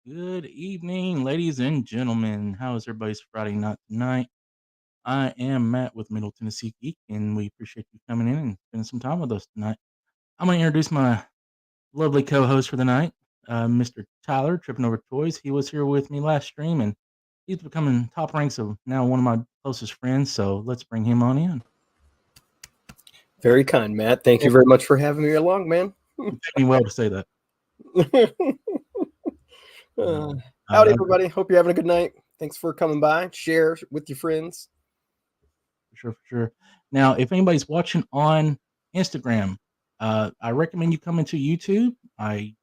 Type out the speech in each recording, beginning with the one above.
Good evening, ladies and gentlemen. How is everybody's Friday night tonight? I am Matt with Middle Tennessee Geek, and we appreciate you coming in and spending some time with us tonight. I'm going to introduce my lovely co-host for the night, Mr. Tyler, Tripping Over Toys. He was here with me last stream, and he's becoming top ranks of now one of my closest friends. So let's bring him on in. Very kind, Matt. Thank you very much for having me along, man. You paid me well to say that. Howdy, everybody. Hope you're having a good night. Thanks for coming by. Share with your friends. For sure. Now, if anybody's watching on Instagram, I recommend you come into YouTube. I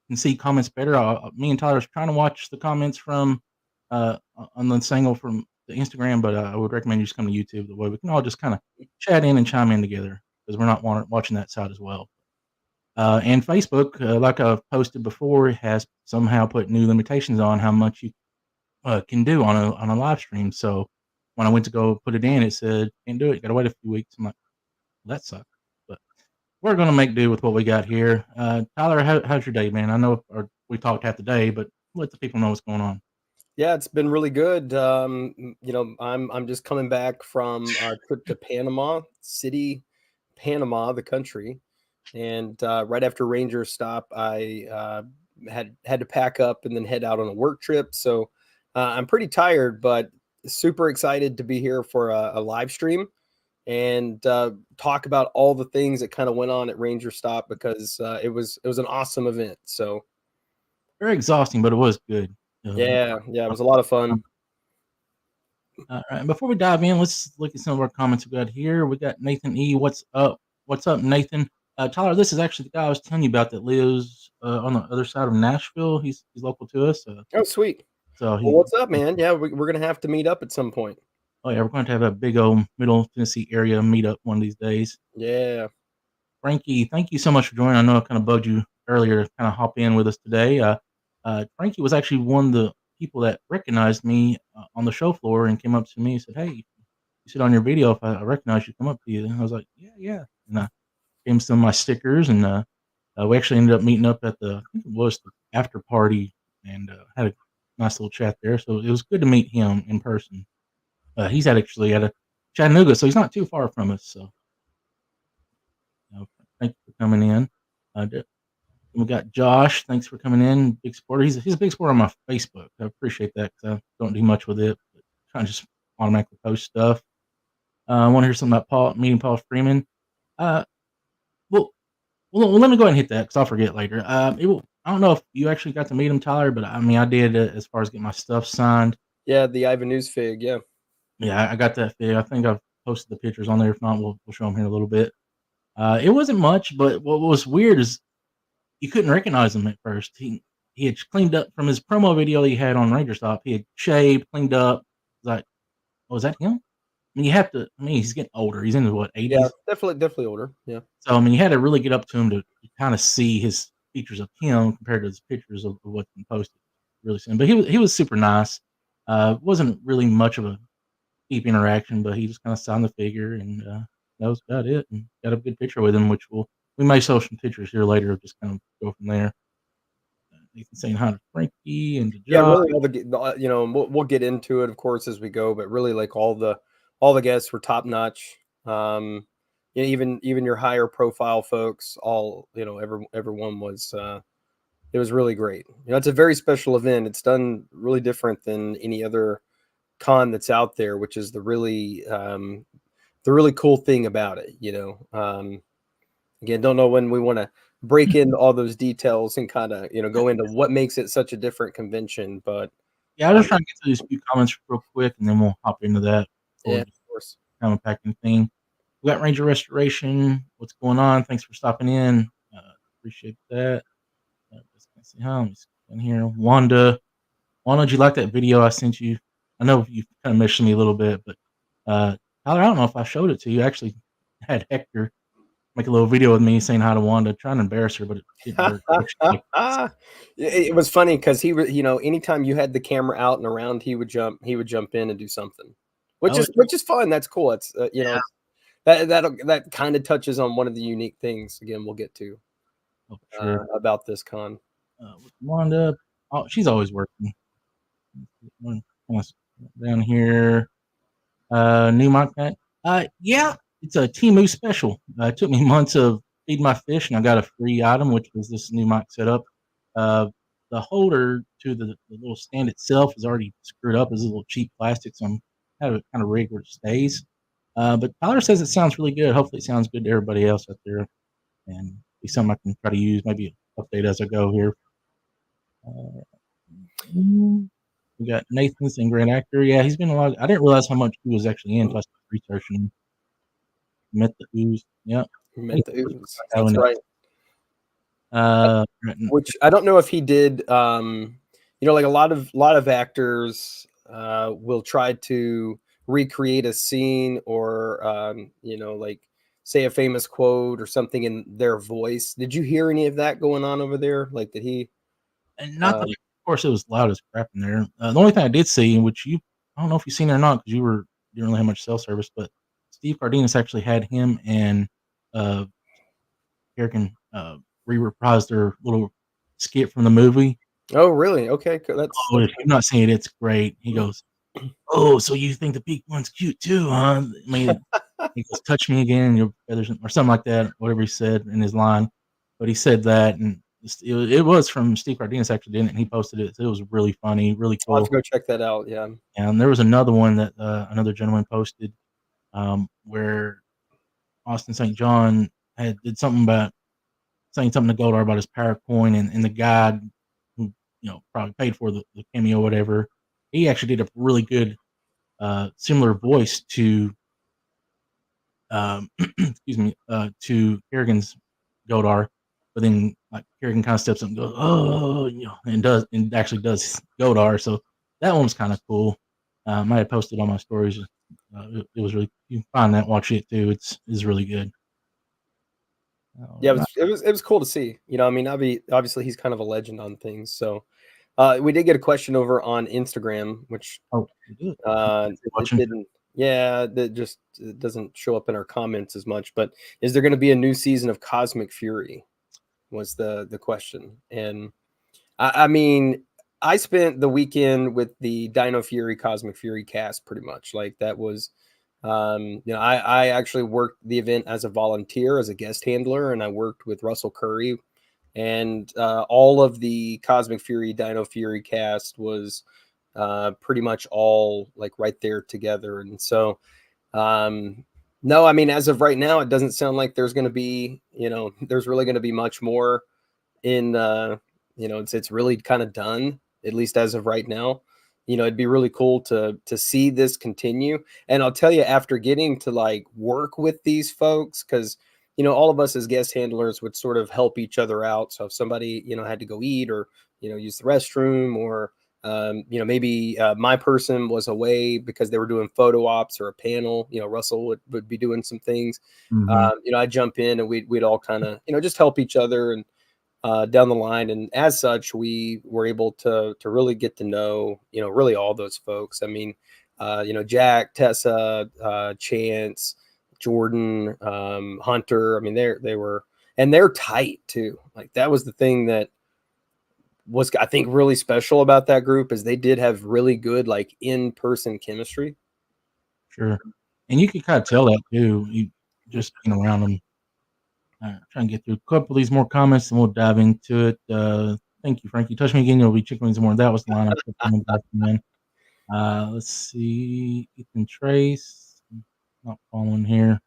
can see comments better. Me and Tyler's trying to watch the comments from on this angle from the Instagram, but I would recommend you just come to YouTube. The way we can all just kind of chat in and chime in together because we're not watching that side as well. And Facebook, like I've posted before, has somehow put new limitations on how much you can do on a live stream. So when I went to go put it in, it said can't do it. You got to wait a few weeks. I'm like, well, that sucks. But we're gonna make do with what we got here. Tyler, how's your day, man? I know we talked half the day, but let the people know what's going on. Yeah, it's been really good. I'm just coming back from a trip to Panama City, Panama, the country, and right after Rangerstop, I had to pack up and then head out on a work trip. So I'm pretty tired, but super excited to be here for a live stream and talk about all the things that kind of went on at Rangerstop because it was an awesome event. So very exhausting, but it was good. Yeah, it was a lot of fun. All right, before we dive in, let's look at some of our comments we got here. We got Nathan E. What's up? What's up, Nathan? Tyler, this is actually the guy I was telling you about that lives on the other side of Nashville. He's local to us. Oh, sweet. So well, what's up, man? Yeah, we're gonna have to meet up at some point. Oh yeah, we're going to have a big old Middle Tennessee area meetup one of these days. Yeah. Frankie, thank you so much for joining. I know I kind of bugged you earlier to kind of hop in with us today. Frankie was actually one of the people that recognized me on the show floor and came up to me and said, "Hey, you said on your video if I recognize you, come up to you." And I was like, "Yeah." And I gave him some of my stickers, and we actually ended up meeting up at I think it was the after party, and had a nice little chat there. So it was good to meet him in person. He's actually at a Chattanooga, so he's not too far from us. So, thank you for coming in. We got Josh. Thanks for coming in. Big supporter. He's a big supporter on my Facebook. I appreciate that because I don't do much with it, but kind of just automatically post stuff. I want to hear something about meeting Paul Freeman. Well, let me go ahead and hit that because I'll forget later. I don't know if you actually got to meet him, Tyler, but I mean, I did as far as getting my stuff signed. Yeah, the Ivan News fig. Yeah. Yeah, I got that fig. I think I've posted the pictures on there. If not, we'll show them here in a little bit. It wasn't much, but what was weird is you couldn't recognize him at first. He had cleaned up from his promo video he had on Rangerstop. He had shaved, cleaned up. Like, oh, is that him? I mean, you have to. I mean, he's getting older. He's in his 80s. Yeah, definitely older. Yeah. So I mean, you had to really get up to him to kind of see his features of him compared to his pictures of what's been posted. Really soon, but he was super nice. Wasn't really much of a deep interaction, but he just kind of signed the figure, and that was about it. And got a good picture with him, which we may show some pictures here later. Just kind of go from there. Nathan saying hi to Frankie and to Josh. Yeah, really, we'll get into it, of course, as we go. But really, like all the guests were top notch. Even your higher profile folks, everyone was. It was really great. It's a very special event. It's done really different than any other con that's out there, which is the really cool thing about it. Again, don't know when we want to break into all those details and kind of go into what makes it such a different convention. But yeah, I'll just try to get to these few comments real quick, and then we'll hop into that. Yeah, of course. Kind of packing thing. We got Ranger Restoration. What's going on? Thanks for stopping in. Appreciate that. Let's see how in here. Wanda, did you like that video I sent you? I know you kind of mentioned me a little bit, but Tyler, I don't know if I showed it to you. I actually had Hector make a little video with me saying hi to Wanda, trying to embarrass her, but it didn't work. It was funny because he was, anytime you had the camera out and around, he would jump in and do something, which is fun. That's cool. It's that kind of touches on one of the unique things. Again, we'll get to about this con. Wanda, Oh, she's always working. Down here, new mic net. Yeah, it's a Temu special. It took me months of feed my fish, and I got a free item, which was this new mic setup. Uh, the holder to the little stand itself is already screwed up. It's a little cheap plastic, so I'm kind of rigged where it stays. But Tyler says it sounds really good. Hopefully, it sounds good to everybody else out there, and be something I can try to use. Maybe update as I go here. We got Nathan's and Grand Actor. Yeah, he's been a lot. I didn't realize how much he was actually in. Plus, researching. Met the Ooze. Yep. Met the Ooze. That's right. Uh, Which I don't know if he did. Like a lot of actors will try to recreate a scene or like say a famous quote or something in their voice. Did you hear any of that going on over there? Like, did he? and not that, of course, it was loud as crap in there. The only thing I did see, which I don't know if you've seen it or not, because didn't really have much cell service, but Steve Cardenas actually had him and Eric re-reprised their little skit from the movie. Oh, really? Okay, that's. Oh, if you've not seen it, it's great. He goes, "Oh, so you think the pink one's cute too, huh?" I mean, he goes, "Touch me again, your feathers," or something like that. Whatever he said in his line, but he said that, and it was from Steve Cardenas actually did it, and he posted it. So it was really funny, really I'll have cool. to go check that out. Yeah. And there was another one that another gentleman posted where Austin St. John did something about saying something to Goldar about his power coin, and the guy who probably paid for the cameo or whatever, he actually did a really good similar voice to excuse me to Kerrigan's Goldar, but then like Kerrigan kind of steps up and goes, "Oh," and actually does Goldar. So that one was kind of cool. I might have posted on my stories. It was really, you can find that, watch it too. It's really good. Yeah, it was cool to see. I mean, obviously he's kind of a legend on things. So we did get a question over on Instagram, which it didn't. Yeah, it doesn't show up in our comments as much. But is there going to be a new season of Cosmic Fury? Was the question, and I mean, I spent the weekend with the Dino Fury Cosmic Fury cast pretty much. Like that was, I actually worked the event as a volunteer, as a guest handler, and I worked with Russell Curry, and all of the Cosmic Fury Dino Fury cast was pretty much all like right there together. And so, no, I mean, as of right now, it doesn't sound like there's going to be, there's really going to be much more in, it's really kind of done, at least as of right now. It'd be really cool to see this continue. And I'll tell you, after getting to like work with these folks, because all of us as guest handlers would sort of help each other out. So if somebody had to go eat or use the restroom, or maybe my person was away because they were doing photo ops or a panel, Russell would be doing some things. I'd jump in and we'd all kind of just help each other and down the line. And as such, we were able to really get to know, really all those folks. I mean, Jack, Tessa, Chance, Jordan, Hunter. I mean, they were, and they're tight too. Like that was the thing that was, I think, really special about that group, is they did have really good like in-person chemistry. Sure. And you can kind of tell that too. You just being around them. Try and get through a couple of these more comments and we'll dive into it. Thank you, Frankie. Touch me again. You'll be chicken wings more. That was the line I put in. Let's see. Ethan Trace. Not following here.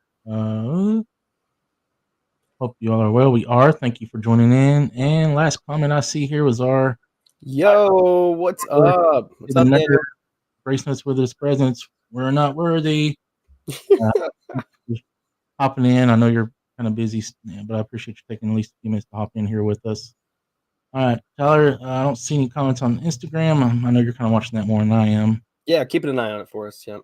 Hope you all are well. We are. Thank you for joining in. And last comment I see here was our Yo, what's up? What's up, Daniel? Gracing us with his presence. We're not worthy. Hopping in. I know you're kind of busy, but I appreciate you taking at least a few minutes to hop in here with us. All right, Tyler, I don't see any comments on Instagram. I know you're kind of watching that more than I am. Yeah, keeping an eye on it for us. Yeah.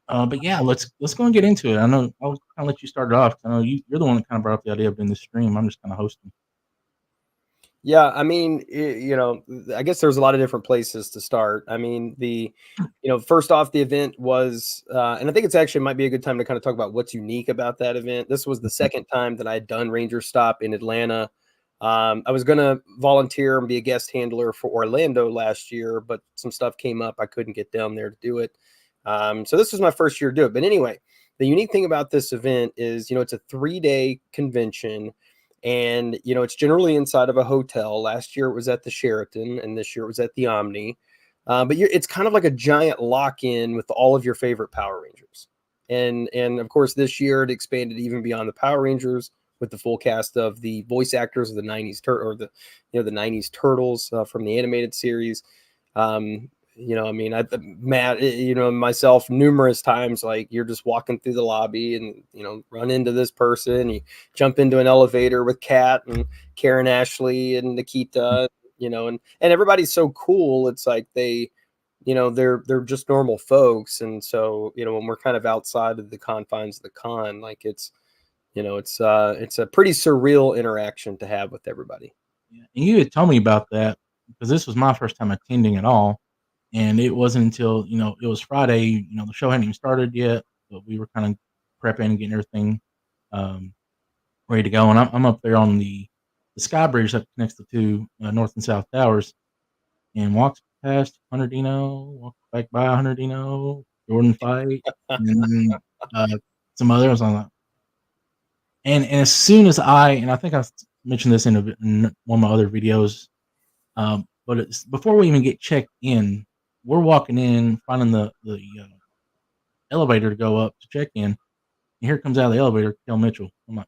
But yeah, let's go and get into it. I know I'll kind of let you start it off. I know you're the one that kind of brought up the idea of doing this stream. I'm just kind of hosting. Yeah, I mean, I guess there's a lot of different places to start. I mean, first off, the event was, and I think it's actually might be a good time to kind of talk about what's unique about that event. This was the second time that I had done Rangerstop in Atlanta. I was going to volunteer and be a guest handler for Orlando last year, but some stuff came up. I couldn't get down there to do it. So this was my first year to do it. But anyway, the unique thing about this event is, it's a 3-day convention, and, it's generally inside of a hotel. Last year it was at the Sheraton, and this year it was at the Omni. But it's kind of like a giant lock-in with all of your favorite Power Rangers. And of course, this year it expanded even beyond the Power Rangers with the full cast of the voice actors of the 90s the 90s Turtles from the animated series. Matt, myself numerous times, like, you're just walking through the lobby and, run into this person, you jump into an elevator with Kat and Karen Ashley and Nikita, and everybody's so cool. It's like they're just normal folks. And so, when we're kind of outside of the confines of the con, like it's a pretty surreal interaction to have with everybody. Yeah. And you had told me about that because this was my first time attending at all. And it wasn't until, it was Friday, the show hadn't even started yet, but we were kind of prepping and getting everything um, ready to go. And I'm up there on the sky bridge that connects the two north and south towers, and walks past Hunter Dino, walks back by Hunter Dino, Jordan Fight, and then some others. I'm like, and as soon as and I think I mentioned this in one of my other videos, but it's before we even get checked in, we're walking in, finding the elevator to go up to check in, and here comes out of the elevator Kel Mitchell. I'm like,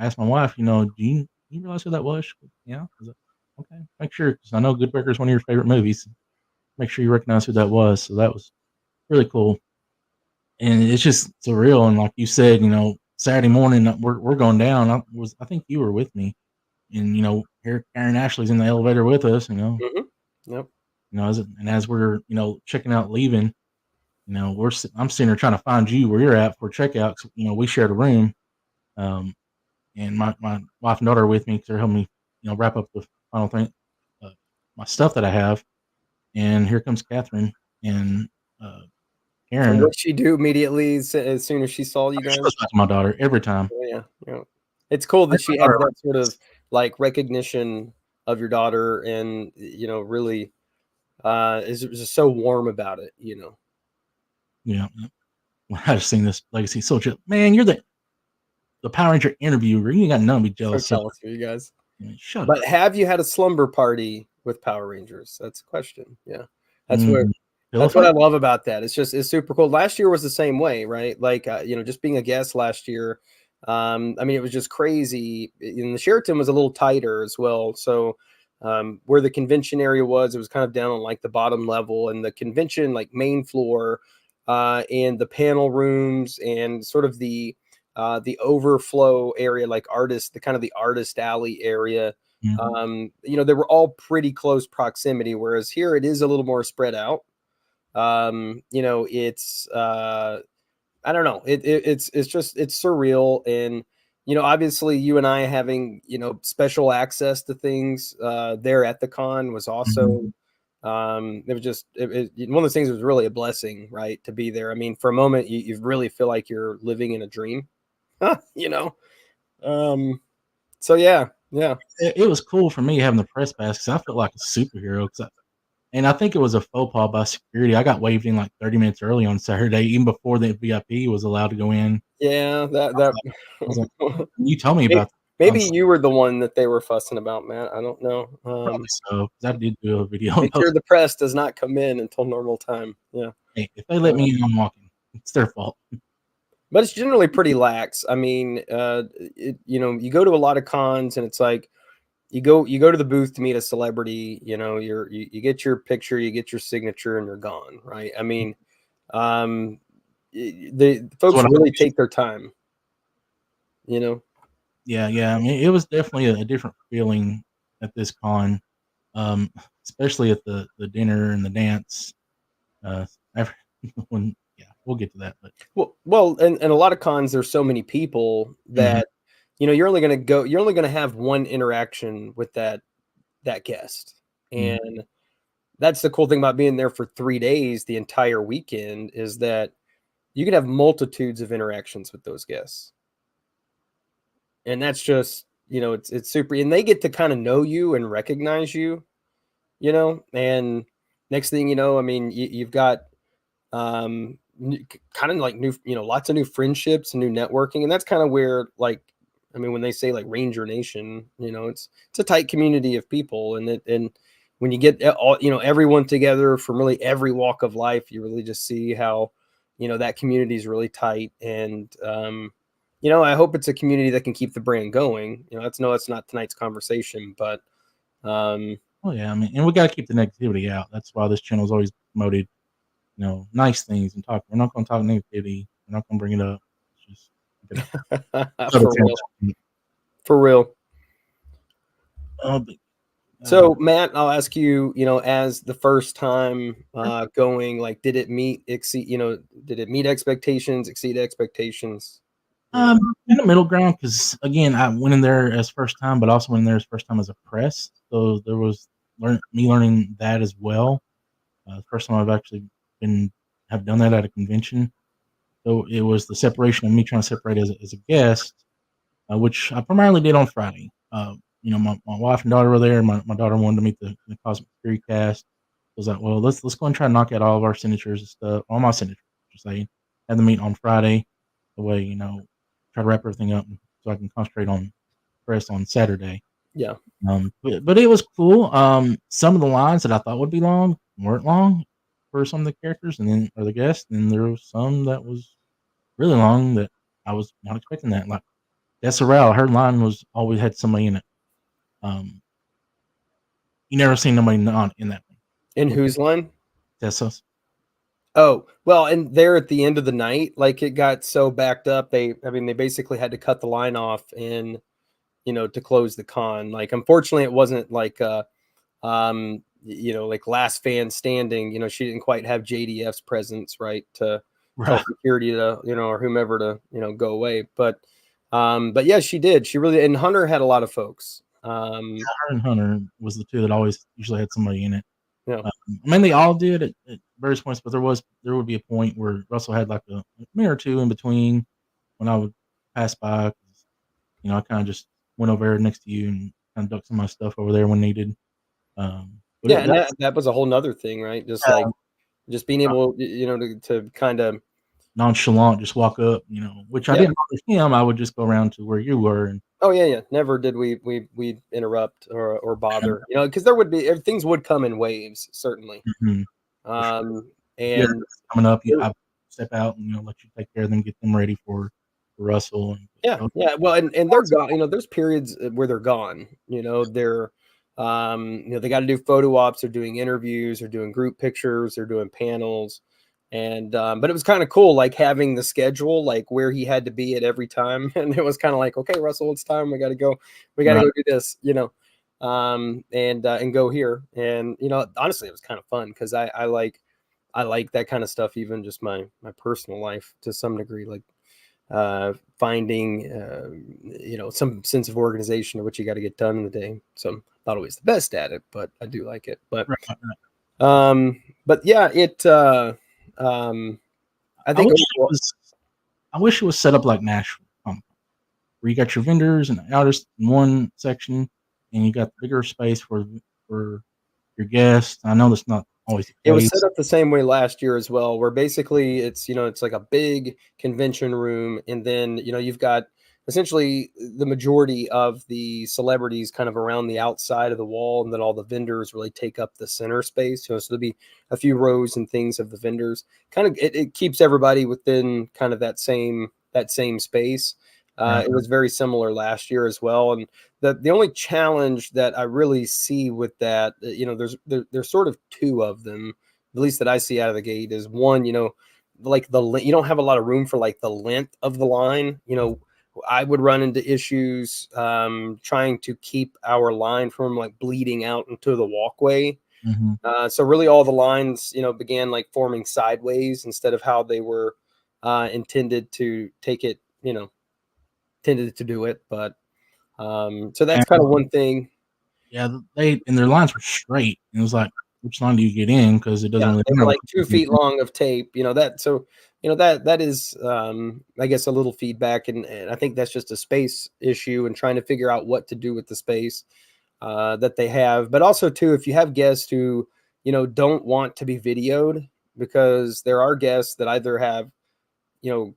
I asked my wife, do you realize who that was? She goes, yeah. I was like, okay, make sure, because I know Good Burger is one of your favorite movies. Make sure you recognize who that was. So that was really cool, and it's just surreal. And like you said, Saturday morning we're going down. I think you were with me, and here Karen Ashley's in the elevator with us. Mm-hmm. Yep. As we're checking out, leaving, I'm sitting there trying to find you where you're at for checkout. We shared a room, and my wife and daughter are with me because they're helping me, wrap up the final thing, my stuff that I have. And here comes Catherine and And Karen. what she do immediately as soon as she saw you guys? She goes back to my daughter every time. Yeah, yeah. It's cool that she has daughter, that sort of like recognition of your daughter, and really is just so warm about it. Yeah. When I just seen this legacy soldier, man, you're the Power Ranger interviewer. You ain't got none to be So jealous of. jealous of you guys. Shut But up. have you had a slumber party with Power Rangers? That's a question. Yeah, that's what Mm, that's what I love about that. It's super cool. Last year was the same way, right? Like just being a guest last year. I mean, it was just crazy. And the Sheraton was a little tighter as well. So where the convention area was, it was kind of down on like the bottom level, and the convention like main floor, and the panel rooms and sort of the overflow area, like the kind of the artist alley area. They were all pretty close proximity, whereas here it is a little more spread out. It's I don't know, it's surreal. And obviously you and I having special access to things there at the con was also it was just one of those things that was really a blessing, right, to be there. I mean, for a moment you really feel like you're living in a dream. you know. So yeah, yeah. It was cool for me having the press pass because I felt like a superhero. And I think it was a faux pas by security. I got waved in like 30 minutes early on Saturday, even before the VIP was allowed to go in. Yeah, I was like, you told me maybe, about that on maybe you were the one that they were fussing about, Matt. I don't know. probably so, 'cause I did do a video on Make sure those. the press does not come in until normal time. Yeah. Hey, if they let me in, I'm walking. It's their fault. But it's generally pretty lax. I mean, you go to a lot of cons and it's like you go to the booth to meet a celebrity, you get your picture, you get your signature, and you're gone, right? I mean, the That's folks what I really did. take their time, you know. Yeah. I mean, it was definitely a different feeling at this con, um, especially at the dinner and the dance. Uh, after, yeah, we'll get to that. But Well, and a lot of cons, there's so many people mhm, that you're only gonna have one interaction with that guest. mhm. And that's the cool thing about being there for 3 days, the entire weekend, is that you can have multitudes of interactions with those guests. And that's just it's super, and they get to kind of know you and recognize you, and next thing you know, I mean, you've got kind of like new, lots of new friendships and new networking, and that's kind of where, like, I mean, when they say like Ranger Nation, it's a tight community of people, and when you get all, everyone together from really every walk of life, you really just see how, that community is really tight, and I hope it's a community that can keep the brand going. That's not tonight's conversation, but Oh yeah, I mean, and we got to keep the negativity out. That's why this channel is always promoted, nice things and talk. We're not going to talk negativity. We're not going to bring it up. It's just keep it out. for real, for real. But, So Matt, I'll ask you, as the first time going, like, did it meet expectations, exceed expectations? in the middle ground, because again, I went in there as first time, but also went in there as first time as a press. So there was me learning that as well. First time I've actually have done that at a convention. So it was the separation of me trying to separate as a guest, which I primarily did on Friday. My wife and daughter were there. My daughter wanted to meet the Cosmic Fury cast. I was like, well, let's go and try and knock out all of our signatures and stuff, all my signatures, I should say. Have them meet on Friday. The way, try to wrap everything up so I can concentrate on press on Saturday. Yeah. But it was cool. Some of the lines that I thought would be long weren't long for some of the characters or the guests, and there was some that was really long that I was not expecting that. Like Desiree, her line was always had somebody in it. You never seen nobody not in that one. In whose line? Tessa's. Oh, well, and there at the end of the night, like, it got so backed up, they basically had to cut the line off and, to close the con. Like, unfortunately, it wasn't like, like last fan standing, she didn't quite have JDF's presence, right, to tell security to, or whomever to, go away. But yeah, she did. She really, and Hunter had a lot of folks. Her and Hunter was the two that always usually had somebody in it. Yeah. I mean, they all did at various points, but there would be a point where Russell had like a minute or two in between when I would pass by. I kind of just went over there next to you and kind of ducked some of my stuff over there when needed. But yeah, and that was a whole nother thing, right? Just like just being able, to kind of nonchalant, just walk up, which I didn't with him. I would just go around to where you were. And oh yeah. Never did we interrupt or bother, because there would be, things would come in waves, certainly. Mm-hmm. And coming up, I step out and let you take care of them, get them ready for Russell. And well, and they're gone. There's periods where they're gone. They're they got to do photo ops, they're doing interviews, they're doing group pictures, they're doing panels. And but it was kind of cool, like, having the schedule, like, where he had to be at every time. And it was kind of like, okay, Russell, it's time, we got to go do this, and go here. And honestly, it was kind of fun, because I like that kind of stuff, even just my personal life to some degree, like finding some sense of organization of what you got to get done in the day. So I'm not always the best at it, but I do like it. But yeah, it I think I wish it was set up like Nashville, where you got your vendors and artists in one section, and you got bigger space for your guests. I know that's not always the case. It was set up the same way last year as well, where basically it's like a big convention room, and then you've got essentially the majority of the celebrities kind of around the outside of the wall, and then all the vendors really take up the center space. So there'll be a few rows and things of the vendors. Kind of it keeps everybody within kind of that same space. It was very similar last year as well. And the only challenge that I really see with that, there's sort of two of them, at least that I see out of the gate, is one, like you don't have a lot of room for like the length of the line. I would run into issues trying to keep our line from like bleeding out into the walkway. Mm-hmm. So really all the lines, began like forming sideways instead of how they were intended to take it, tended to do it. But so that's kind of one thing. Yeah, and their lines were straight. It was like which line do you get in? Because it doesn't Yeah, really they were matter like which 2 line you feet get long of tape, that is, I guess, a little feedback, and I think that's just a space issue and trying to figure out what to do with the space, that they have. But also too, if you have guests who, don't want to be videoed, because there are guests that either have,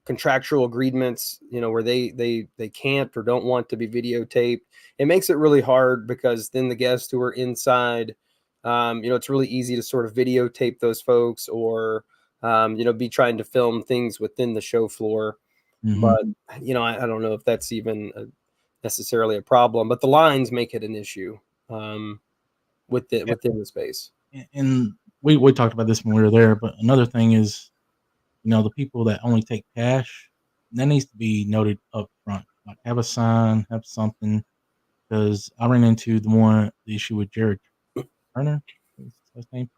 contractual agreements, where they can't or don't want to be videotaped. It makes it really hard, because then the guests who are inside, it's really easy to sort of videotape those folks, or be trying to film things within the show floor. in. But I don't know if that's even necessarily a problem, but the lines make it an issue, within the space. And we talked about this when we were there, but another thing is, the people that only take cash, that needs to be noted up front. Like, have a sign, have something, because I ran into the issue with Jared Turner, is his name,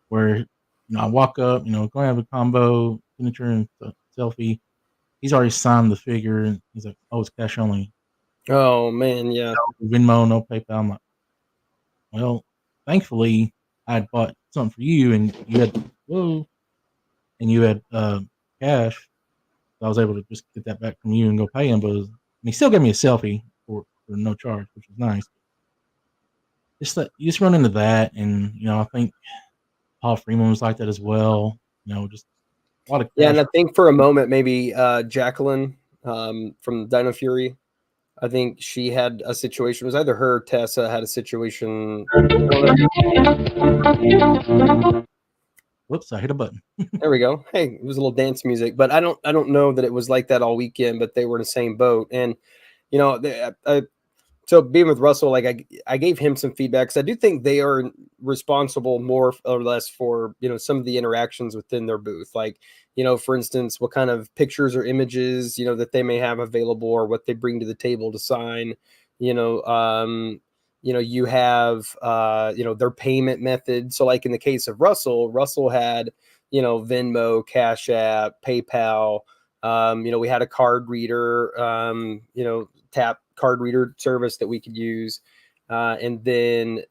where I walk up, go have a combo, signature and selfie. He's already signed the figure, and he's like, "Oh, it's cash only. Oh man, yeah. No Venmo, no PayPal." I'm like, "Well, thankfully, I had bought something for you, and you had whoa, and you had cash. So I was able to just get that back from you and go pay him. But and he still gave me a selfie for no charge, which was nice. Just that you just run into that, and I think Paul Freeman was like that as well. Just a lot of Yeah, cash. and I think for a moment, maybe Jacqueline, from Dino Fury, I think she had a situation. It was either her or Tessa had a situation. Whoops! I hit a button. There we go. Hey, it was a little dance music, but I don't know that it was like that all weekend. But they were in the same boat, and so being with Russell, like I gave him some feedback, because I do think they are responsible more or less for some of the interactions within their booth. Like, for instance, what kind of pictures or images that they may have available, or what they bring to the table to sign. You know, you have their payment method. So like in the case of Russell had Venmo, Cash App, PayPal. We had a card reader, tap card reader service that we could use, and then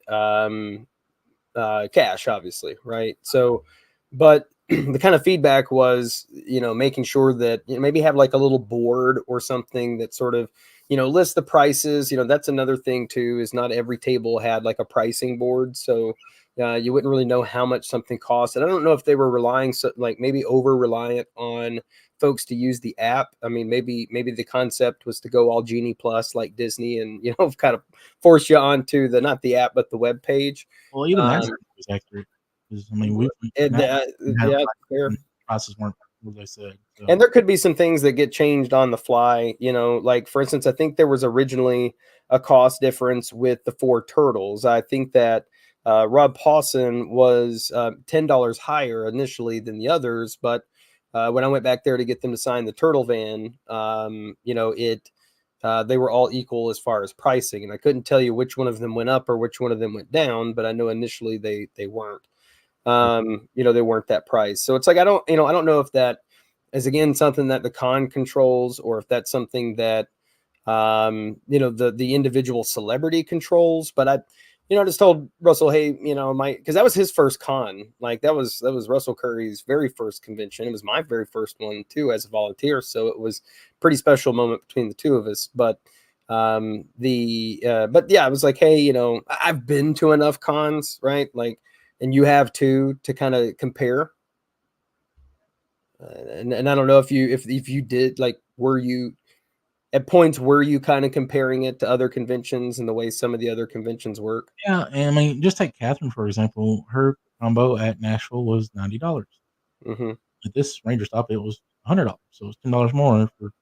cash, obviously, right? So, but the kind of feedback was, making sure that maybe have like a little board or something that sort of, lists the prices. That's another thing too, is not every table had like a pricing board, so you wouldn't really know how much something costs. And I don't know if they were relying, like maybe over reliant on folks to use the app. I mean, maybe the concept was to go all Genie Plus like Disney, and kind of force you onto the, not the app, but the web page. Well, even that Um, was accurate. 'Cause, I mean, we and now we had yeah, fair. prices weren't what they said. So And there could be some things that get changed on the fly, like for instance, I think there was originally a cost difference with the four turtles. I think that Rob Pawson was $10 higher initially than the others, but when I went back there to get them to sign the turtle van, they were all equal as far as pricing, and I couldn't tell you which one of them went up or which one of them went down, but I know initially they weren't. They weren't that price. So it's like I don't know if that is again something that the con controls, or if that's something that the individual celebrity controls. But I just told Russell, hey, because that was his first con. Like that was Russell Curry's very first convention. It was my very first one too, as a volunteer. So it was a pretty special moment between the two of us. But but yeah, I was like, hey, I've been to enough cons, right? Like, and you have too, to kind of compare. And I don't know if you did, like, were you at points, were you kind of comparing it to other conventions and the way some of the other conventions work? yeah, and I mean, just take Catherine for example. Her combo at Nashville was $90. Hmm. At this Rangerstop, it was $100. So it's $10 more for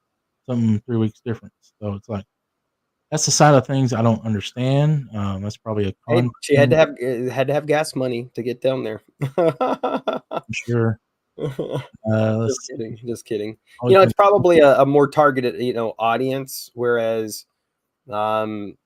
some 3 weeks difference. So it's like that's the side of things I don't understand. That's probably a Hey, con she had thing to have gas money to get down there. for sure. Just Let's see. kidding, just kidding. Always It's been probably a more targeted, audience, whereas the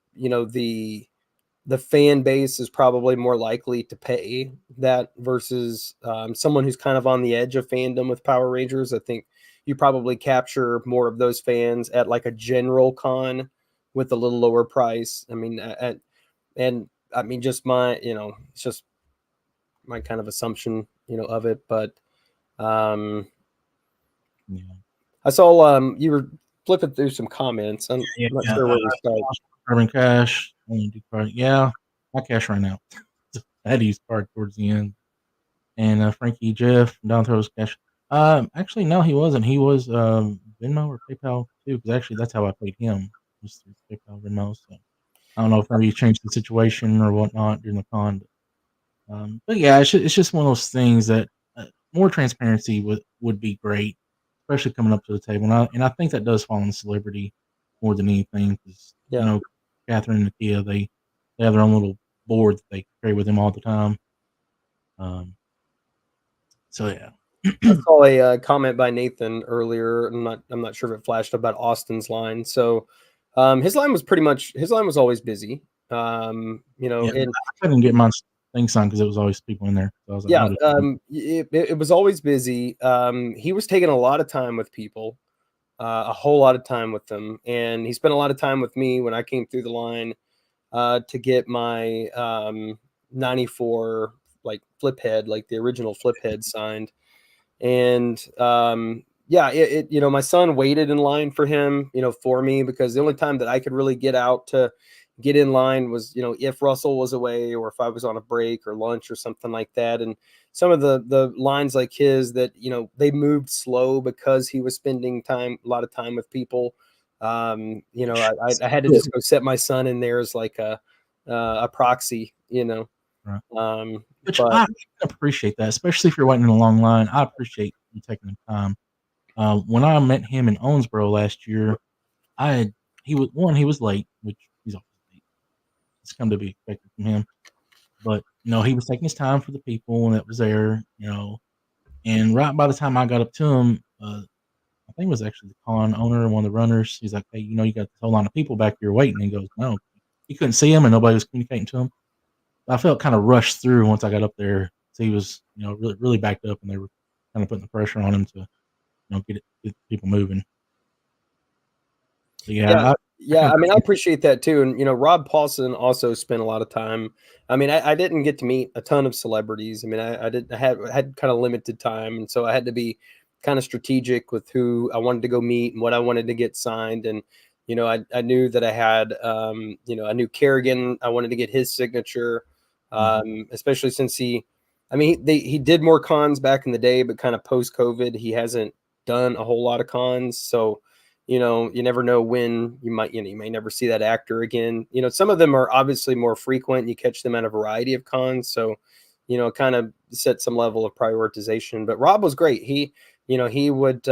fan base is probably more likely to pay that versus someone who's kind of on the edge of fandom with Power Rangers. I think you probably capture more of those fans at like a general con with a little lower price. I mean, and I mean, just it's just my kind of assumption, of it. But um, Yeah. I saw you were flipping through some comments. I'm Yeah, not yeah. sure where we start. Carbon Cash. Yeah, my cash ran out. I had to use card towards the end. And Frankie Jeff down throws cash. Actually, no, he wasn't. He was Venmo or PayPal too, because actually that's how I paid him, was through PayPal Venmo. So I don't know if maybe he changed the situation or whatnot during the con. But yeah, it's just one of those things that more transparency would be great, especially coming up to the table. And I think that does fall on celebrity more than anything, because Yeah. Catherine and Nakia, they have their own little board that they carry with them all the time. So yeah. I saw a comment by Nathan earlier. I'm not sure if it flashed about Austin's line. So his line was always busy. Yeah, And I couldn't get my thing signed because there was always people in there. So I was like, yeah, I'll just it was always busy. He was taking a lot of time with people, a whole lot of time with them, and he spent a lot of time with me when I came through the line to get my 94 like flip head, like the original flip head signed. And yeah, my son waited in line for him, for me, because the only time that I could really get out to get in line was, if Russell was away or if I was on a break or lunch or something like that. And some of the lines like his that, they moved slow because he was spending a lot of time with people. I had to just go set my son in there as like a proxy, right. Which but I appreciate that, especially if you're waiting in a long line. I appreciate you taking the time. When I met him in Owensboro last year, he was late, which he's always late. It's come to be expected from him. But he was taking his time for the people that was there. And right by the time I got up to him, I think it was actually the con owner, one of the runners. He's like, "Hey, you got this whole line of people back here waiting." And he goes, "No," he couldn't see him, and nobody was communicating to him. I felt kind of rushed through once I got up there. So he was, really, really backed up, and they were kind of putting the pressure on him to, get people moving. But yeah, yeah, I yeah. can I mean, I appreciate. appreciate that too. And Rob Paulson also spent a lot of time. I mean, I didn't get to meet a ton of celebrities. I mean, I had kind of limited time, and so I had to be kind of strategic with who I wanted to go meet and what I wanted to get signed. And I knew that I knew Kerrigan. I wanted to get his signature, especially since I mean, he did more cons back in the day, but kind of post COVID, he hasn't done a whole lot of cons. So you never know when you may never see that actor again. Some of them are obviously more frequent. You catch them at a variety of cons. So, kind of set some level of prioritization. But Rob was great. He would,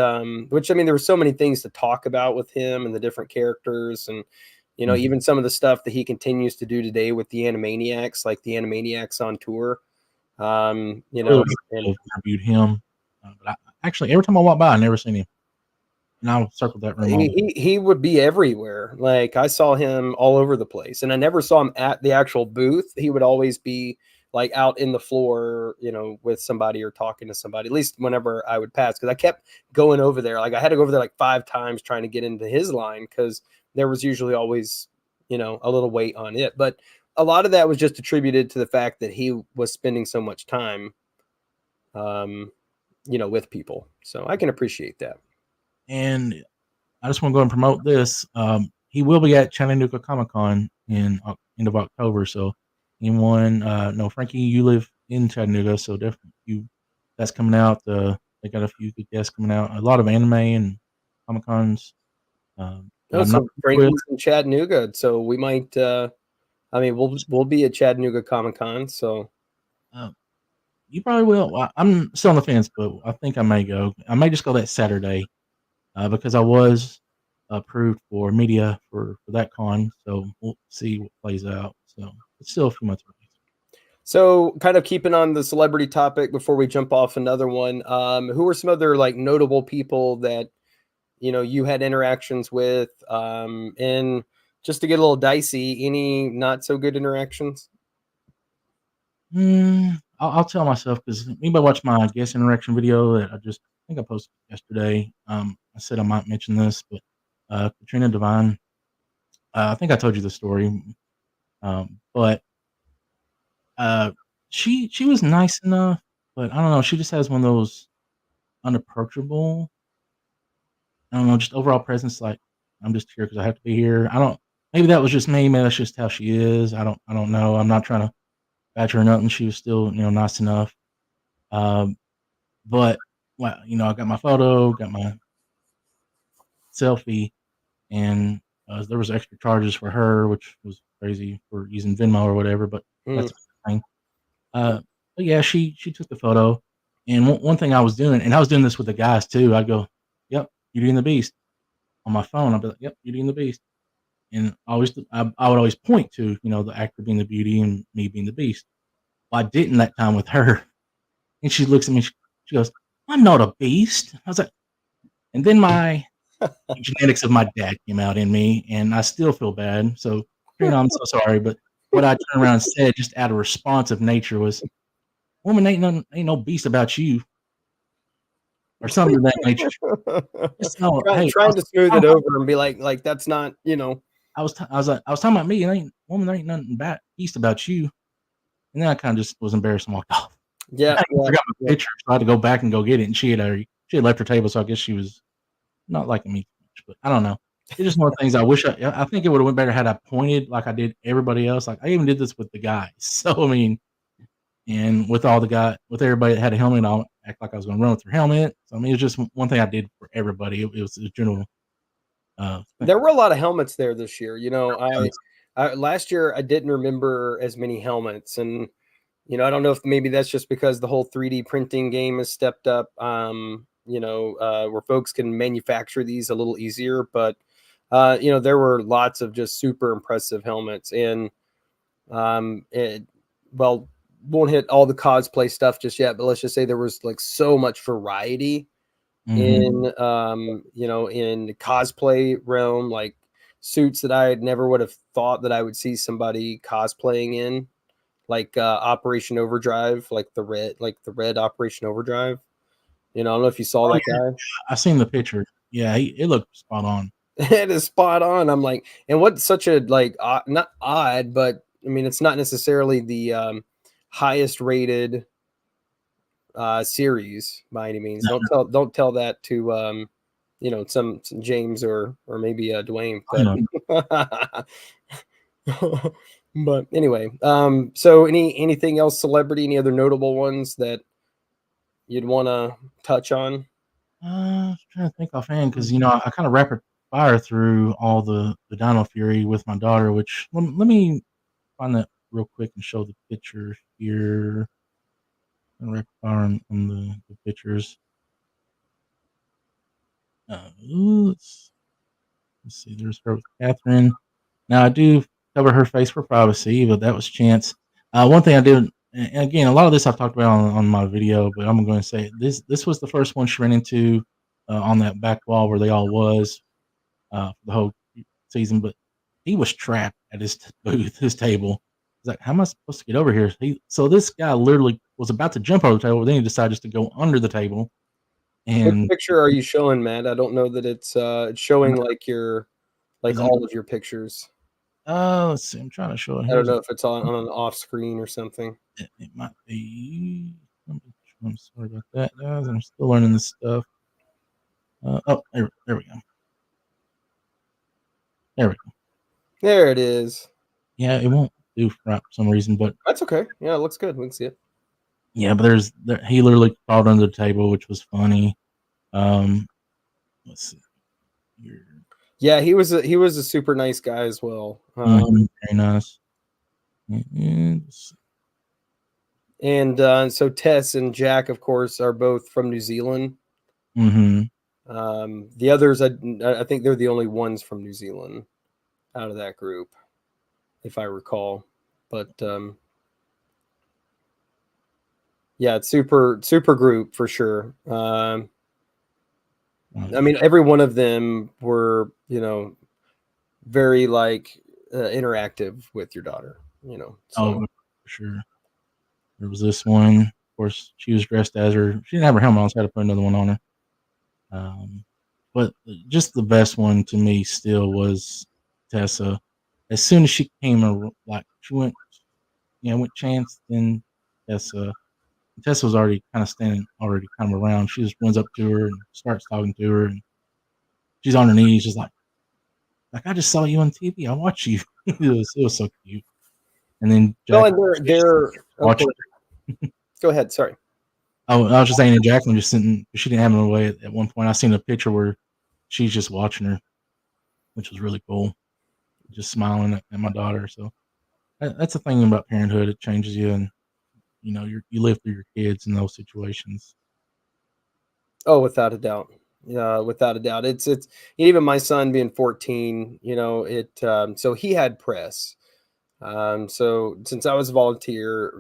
which I mean, there were so many things to talk about with him and the different characters and, Mhm. even some of the stuff that he continues to do today with the Animaniacs, like the Animaniacs on tour. I really And would have interviewed him, but actually every time I walk by, I never seen him, and I circled that room all the he would be everywhere. Like I saw him all over the place, and I never saw him at the actual booth. He would always be like out in the floor, with somebody or talking to somebody. At least whenever I would pass, because I kept going over there. Like I had to go over there like 5 times trying to get into his line because there was usually always, a little wait on it. But a lot of that was just attributed to the fact that he was spending so much time, um, with people. So I can appreciate that. And I just want to go and promote this. He will be at Chattanooga Comic Con in end of October. So, anyone, no, Frankie, you live in Chattanooga, so definitely that's coming out. They got a few good guests coming out. A lot of anime and Comic Cons that Oh, I'm not so with. Frankie's in Chattanooga, so we might. I mean, we'll be at Chattanooga Comic Con. So Uh, you probably will. I'm still on the fence, but I think I may go. I may just go that Saturday because I was approved for media for that con. So we'll see what plays out. So it's still a few months away. so kind of keeping on the celebrity topic before we jump off another one. Who are some other like notable people that you had interactions with? And just to get a little dicey, any not so good interactions? I'll tell myself because anybody watch my guest interaction video that I think I posted yesterday. I said I might mention this, but Katrina Devine. I think I told you the story, but uh, She was nice enough, but I don't know, she just has one of those unapproachable, I don't know, just overall presence, like, I'm just here because I have to be here. I don't maybe that was just me, maybe that's just how she is. I don't know. I'm not trying to badger her or nothing. She was still, nice enough. Um, but, well, I got my photo, got my selfie, and, there was extra charges for her, which was crazy for using Venmo or whatever, but Mm. that's fine. But yeah, she took the photo, and one thing I was doing, and I was doing this with the guys too. I'd go, "Yep, Beauty and the Beast," on my phone. I'd be like, "Yep, Beauty and the Beast," and I would always point to the actor being the Beauty and me being the Beast. Well, I didn't that time with her, and she looks at me. She goes, "I'm not a beast." I was like, and then my genetics of my dad came out in me, and I still feel bad. So, Trina, I'm so sorry, but what I turned around and said, just out of responsive nature, was, "Woman, ain't no beast about you," or something of that nature. Just no, hey, Trying to smooth it over and be like that's not, you know. I was like, I was talking about me. It ain't woman, there ain't nothing beast about you. And then I kind of just was embarrassed and walked off. Yeah, I yeah, forgot my yeah. picture, so I had to go back and go get it. And she had left her table, so I guess she was not liking me too much. But I don't know. It's just one of the things I wish I think it would have went better had I pointed like I did everybody else. Like I even did this with the guys. So I mean, and with everybody that had a helmet, I'll act like I was going to run with their helmet. So I mean, it's just one thing I did for everybody. It was a general thing. There were a lot of helmets there this year. I last year I didn't remember as many helmets, and I don't know if maybe that's just because the whole 3D printing game has stepped up. Where folks can manufacture these a little easier, but there were lots of just super impressive helmets, and well, won't hit all the cosplay stuff just yet, but let's just say there was like so much variety Mhm. in cosplay realm, like suits that I never would have thought that I would see somebody cosplaying in, like Operation Overdrive, like the red Operation Overdrive. I don't know if you saw Oh that yeah, guy. I seen the picture. Yeah, it looked spot on. It is spot on. I'm like, and what's such a like not odd, but I mean, it's not necessarily the highest rated series by any means. Don't tell that to some James or maybe Dwayne, You know, but but anyway, so anything else celebrity, any other notable ones that you'd want to touch on? trying to think offhand because I kind of rapid fire through all the Dino Fury with my daughter, which let me find that real quick and show the picture here. Rapid fire on the pictures. Let's see. There's her with Catherine. Now I do cover her face for privacy, but that was chance. One thing I did, and again, a lot of this I've talked about on my video, but I'm going to say this was the first one she ran into on that back wall where they all was for the whole season. But he was trapped at his booth, his table. He's like, "How am I supposed to get over here?" So this guy literally was about to jump over the table, but then he decided just to go under the table. Which And picture are you showing, Matt? I don't know that it's showing like your like is it? all of your pictures. Let's see. I'm trying to show it I don't here. know if it's on an off screen or something. It might be. I'm sorry about that, guys. I'm still learning this stuff. Oh, there we go. There we go. There it is. Yeah, it won't do for some reason, but That's okay. Yeah, it looks good. We can see it. yeah, but he literally crawled under the table, which was funny. Um, let's see here. Yeah, he was a super nice guy as well. Very nice. And And so Tess and Jack, of course, are both from New Zealand. mm-hmm. The others, I think they're the only ones from New Zealand out of that group, if I recall. But yeah, it's super group for sure. I mean, every one of them were, very like interactive with your daughter. Oh, So for sure. There was this one. Of course, she was dressed as her. She didn't have her helmet on, so I had to put another one on her. But just the best one to me still was Tessa. As soon as she came, like she went, went chance, then Tessa. Tessa was already kind of standing, already kind of around. She just runs up to her and starts talking to her, and she's on her knees, just like I just saw you on TV. I watch you. It was so cute. And then Well, Jacqueline and they're okay. watching. Go ahead. Sorry. Oh, I was just saying, and Jacqueline just sitting. She didn't have no way at one point. I seen a picture where she's just watching her, which was really cool. Just smiling at my daughter. So that's the thing about parenthood. It changes you, and you live through your kids in those situations. Oh, without a doubt. Yeah, without a doubt. It's even my son being 14, so he had press. So since I was a volunteer,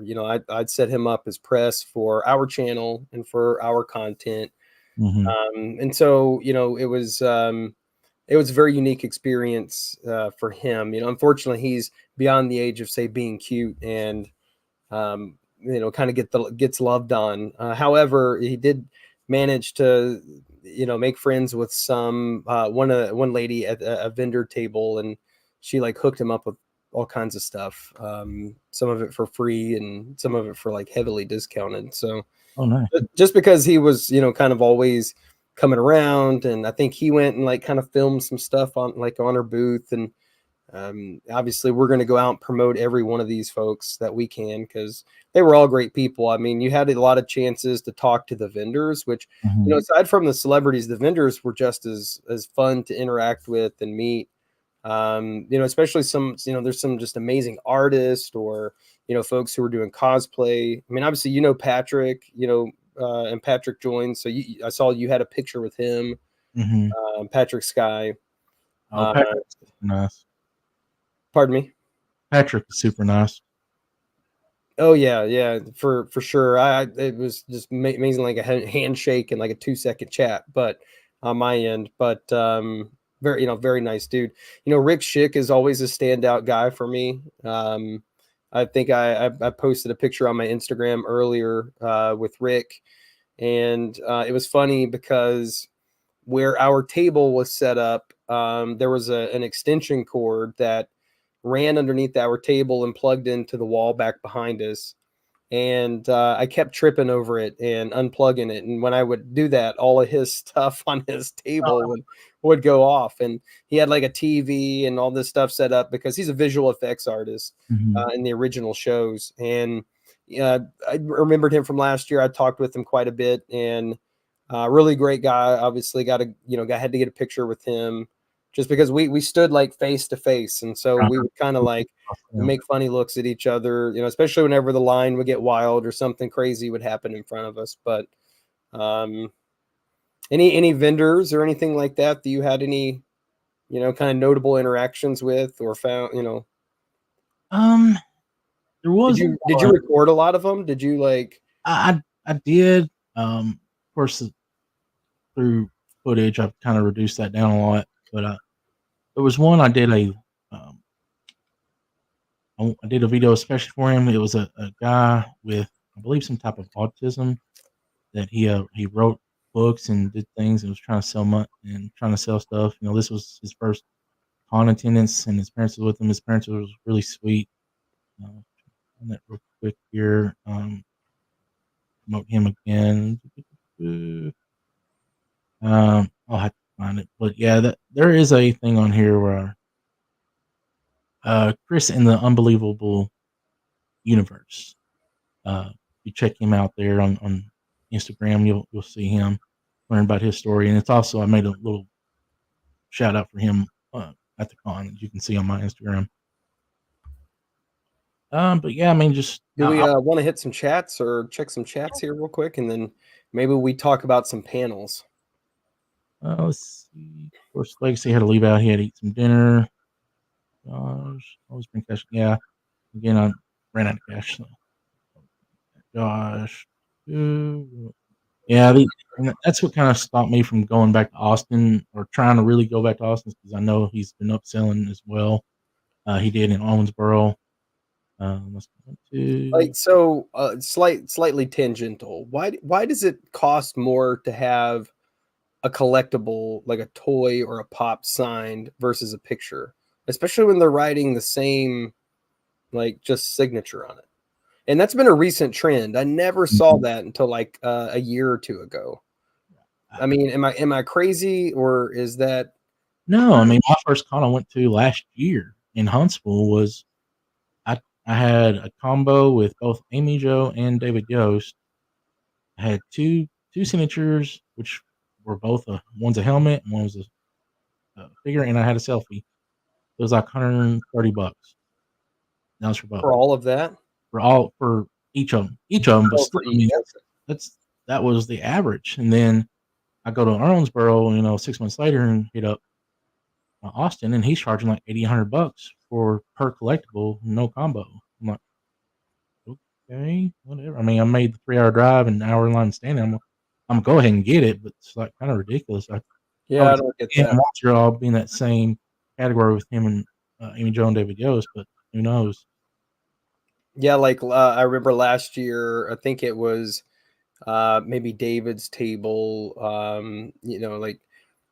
I'd set him up as press for our channel and for our content. Hmm. And so, it was a very unique experience for him. Unfortunately, he's beyond the age of, say, being cute and kind of gets loved on. However, he did manage to make friends with one lady at a vendor table, and she like hooked him up with all kinds of stuff. Some of it for free and some of it for like heavily discounted. So Oh, nice. just because he was kind of always coming around, and I think he went and like kind of filmed some stuff on her booth. And obviously we're going to go out and promote every one of these folks that we can, because they were all great people. I mean, you had a lot of chances to talk to the vendors, which Hmm. aside from the celebrities, the vendors were just as fun to interact with and meet. Especially some, there's some just amazing artists, or folks who are doing cosplay. I mean, obviously Patrick, and Patrick joined, so I saw you had a picture with him, Hmm. Patrick Sky. Oh, uh, Patrick's super nice. Pardon me. Patrick is super nice. Oh yeah, yeah, for sure. It was just amazing, like a handshake and like a 2-second chat, but on my end. But very nice dude. Rick Schick is always a standout guy for me. I think I posted a picture on my Instagram earlier with Rick, and it was funny because where our table was set up, there was an extension cord that ran underneath our table and plugged into the wall back behind us. And I kept tripping over it and unplugging it. And when I would do that, all of his stuff on his table would go off. And he had like a TV and all this stuff set up because he's a visual effects artist Hmm. in the original shows. And I remembered him from last year. I talked with him quite a bit, and really great guy. Obviously, had to get a picture with him just because we stood like face to face, and so we would kind of like Yeah. make funny looks at each other, especially whenever the line would get wild or something crazy would happen in front of us. But um, any vendors or anything like that you had any, kind of notable interactions with or found, Um, there did was you one. record a lot of them? Did you like? I did. Of course, through footage, I've kind of reduced that down a lot. But there was one I did um, I did a video especially for him. It was a guy with, I believe, some type of autism that he wrote books and did things and was trying to sell and trying to sell stuff. This was his first con attendance, and his parents were with him. His parents was really sweet. On that real quick here, promote him again. I'll have to find it, but yeah, there is a thing on here where Chris in the Unbelievable Universe. You check him out there on Instagram, you'll see him, learn about his story, and it's also I made a little shout out for him at the con, as you can see on my Instagram. But yeah, I mean, just Do we want to hit some chats or check some chats here real quick, and then maybe we talk about some panels? let's see. Of course, Legacy had to leave out. He had to eat some dinner. Gosh, always bring cash. Yeah, again, I ran out of cash. So. Gosh, yeah, and that's what kind of stopped me from going back to Austin or trying to really go back to Austin, because I know he's been upselling as well. He did in Owensboro. Let's go to. Like, so slightly tangential. Why does it cost more to have a collectible like a toy or a pop signed versus a picture, especially when they're writing the same like just signature on it? And that's been a recent trend. I never saw that until like a year or two ago. I mean, am I crazy, or is that? No, I mean, my first con I went to last year in Huntsville was I had a combo with both Amy Jo and David Yost. I had two signatures, which were both one's a helmet and one was a figure, and I had a selfie. It was like $130. That was for both. For all of that? For each of them. Each of them, but Oh, still, for I mean, each. that was the average. And then I go to Owensboro, 6 months later, and hit up Austin, and he's charging like $800 for per collectible, no combo. I'm like, okay, whatever. I mean, I made the 3 hour drive and an hour in line standing. I'm gonna go ahead and get it, but it's like kind of ridiculous. I Yeah, I would don't get see him that. and Montreal be in that same category with him and Amy Jo and David Yost, but who knows? Yeah, like I remember last year, I think it was maybe David's table. Like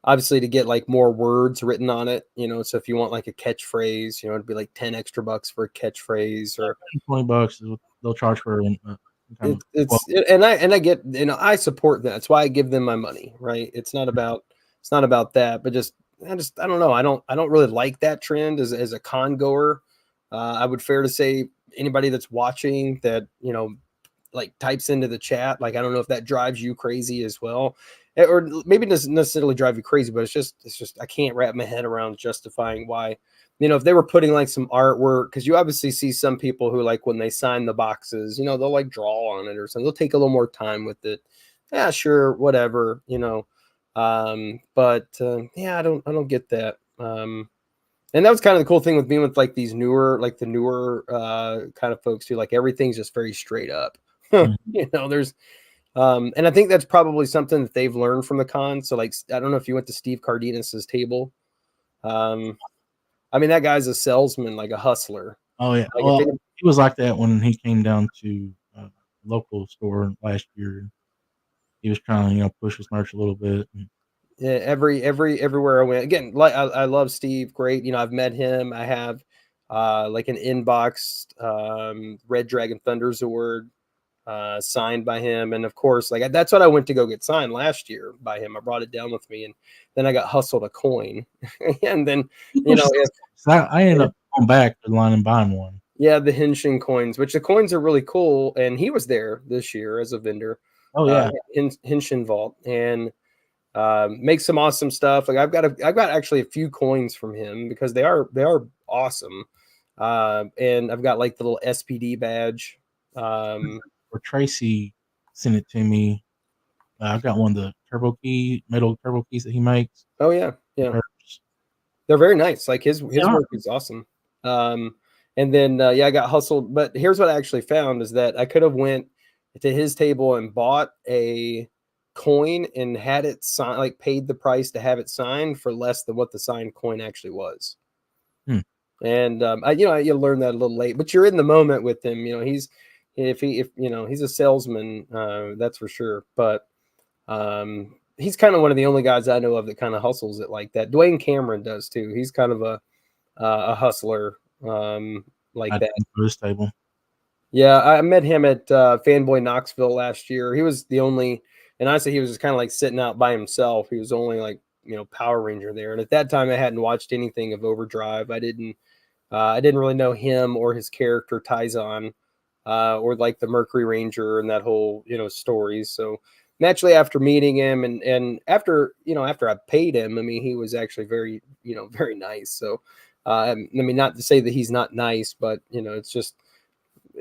obviously to get like more words written on it. So if you want like a catchphrase, it'd be like 10 extra bucks for a catchphrase, or $20 is what they'll charge for kind of well, and I get, I support that. That's why I give them my money, right? It's not about that, but I don't know. I don't really like that trend as a con goer. I would fair to say anybody that's watching that, like types into the chat, like I don't know if that drives you crazy as well. Or maybe it doesn't necessarily drive you crazy, but it's just I can't wrap my head around justifying why, if they were putting like some artwork, because you obviously see some people who, like, when they sign the boxes, they'll like draw on it or something. They'll take a little more time with it. Yeah, sure, whatever. But yeah, I don't get that. And that was kind of the cool thing with being with like these newer kind of folks too. Like everything's just very straight up. There's and I think that's probably something that they've learned from the con. So like I don't know if you went to Steve Cardenas's table. I mean, that guy's a salesman, like a hustler. oh yeah. Like Well, he was like that when he came down to local store last year. He was trying to push his merch a little bit. yeah, everywhere I went. Again, like I love Steve. Great. I've met him. I have like an inboxed Red Dragon Thunder Zord signed by him. And of course, like that's what I went to go get signed last year by him. I brought it down with me, and then I got hustled a coin. And then, I ended up going back to the line and buying one. yeah, the Henshin coins, which the coins are really cool. And he was there this year as a vendor. Oh yeah. Henshin Vault, and make some awesome stuff. Like I've got actually a few coins from him because they are awesome. And I've got like the little SPD badge. Or Tracy sent it to me. I've got one of the metal turbo keys that he makes. Oh yeah, they're very nice. Like his Yeah. work is awesome. And then I got hustled. But here's what I actually found is that I could have went to his table and bought a coin and had it signed, like paid the price to have it signed for less than what the signed coin actually was. And you learn that a little late, but you're in the moment with him. He's a salesman, that's for sure. But he's kind of one of the only guys I know of that kind of hustles it like that. Dwayne Cameron does too. He's kind of a hustler like that. This table. Yeah, I met him at Fanboy Knoxville last year. He was the only, and honestly, he was just kind of like sitting out by himself. He was only like Power Ranger there, and at that time, I hadn't watched anything of Overdrive. I didn't really know him or his character Taizan, or like the Mercury Ranger and that whole story. So naturally, after meeting him and after I paid him, I mean, he was actually very very nice. So I mean, not to say that he's not nice, but it's just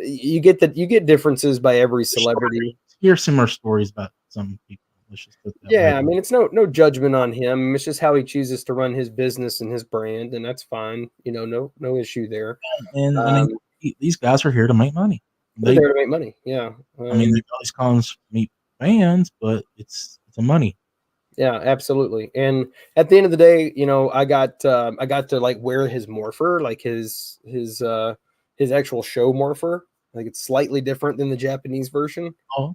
you get differences by every celebrity. Hear similar stories about some people. Let's just put that Yeah, way. I mean, it's no judgment on him. It's just how he chooses to run his business and his brand, and that's fine. No issue there. And these guys are here to make money. They're there to make money. Yeah. I mean, they always cons meet fans, but it's a money. Yeah, absolutely. And at the end of the day, I got to like wear his morpher, like his actual show morpher. Like it's slightly different than the Japanese version. Oh,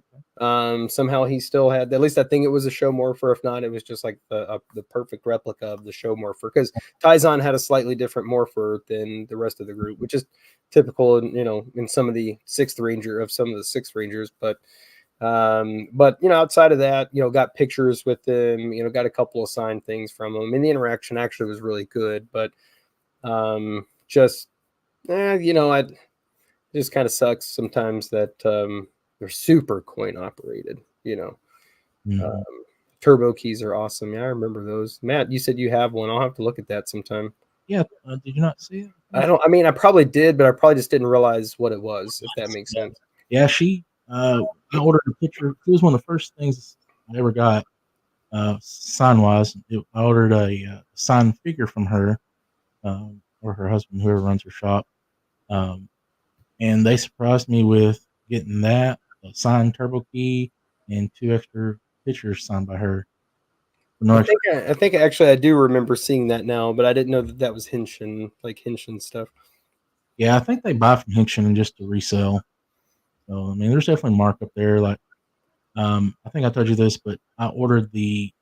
Somehow he still had, at least I think it was a show morpher. If not, it was just like the perfect replica of the show morpher, because Taizan had a slightly different morpher than the rest of the group, which is typical in, in some of the sixth rangers. But outside of that, got pictures with them, got a couple of signed things from them, and the interaction actually was really good. But just I just kind of sucks sometimes that they're super coin operated. mm-hmm. Um, turbo keys are awesome. Yeah, I remember those. Matt, you said you have one. I'll have to look at that sometime. Yeah. Did you not see it? I probably did, but I probably just didn't realize what it was, if that makes sense. Yeah, I ordered a picture. It was one of the first things I ever got, sign wise. I ordered a signed figure from her, or her husband, whoever runs her shop. Um, and they surprised me with getting that, a signed turbo key, and 2 extra pictures signed by her. No extra. I think actually I do remember seeing that now, but I didn't know that was Henshin stuff. Yeah, I think they buy from Hinchin just to resell. So I mean, there's definitely markup there. Like, I think I told you this, but I ordered the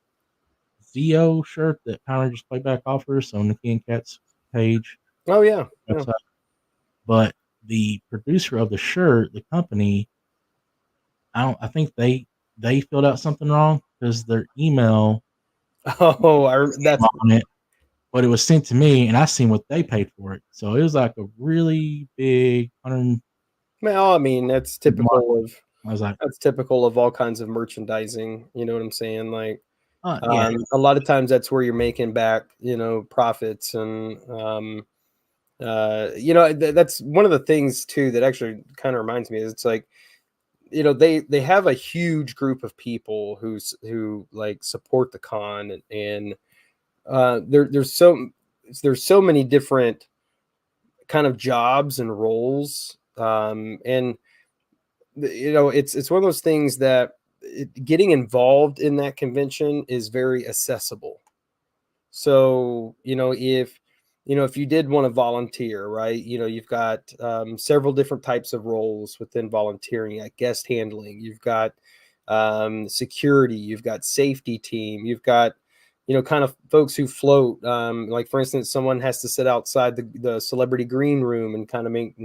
Zio shirt that Power Rangers Playback offers on Nikki and Kat's page Oh yeah, yeah. website. But the producer of the shirt, the company, I think they filled out something wrong because their email Oh, that's on it, but it was sent to me, and I seen what they paid for it. So it was like a really big 100. well. I mean, that's Mark. typical of I was like, all kinds of merchandising. You know what I'm saying? Like, yeah, a lot of times that's where you're making back, profits, and that's one of the things too that actually kind of reminds me is it's like, they have a huge group of people who like support the con, and there's so many different kind of jobs and roles, and it's one of those things that getting involved in that convention is very accessible. So, if you did want to volunteer, right, you've got several different types of roles within volunteering, like guest handling, you've got security, you've got safety team, you've got, kind of folks who float. Like, for instance, someone has to sit outside the celebrity green room and kind of make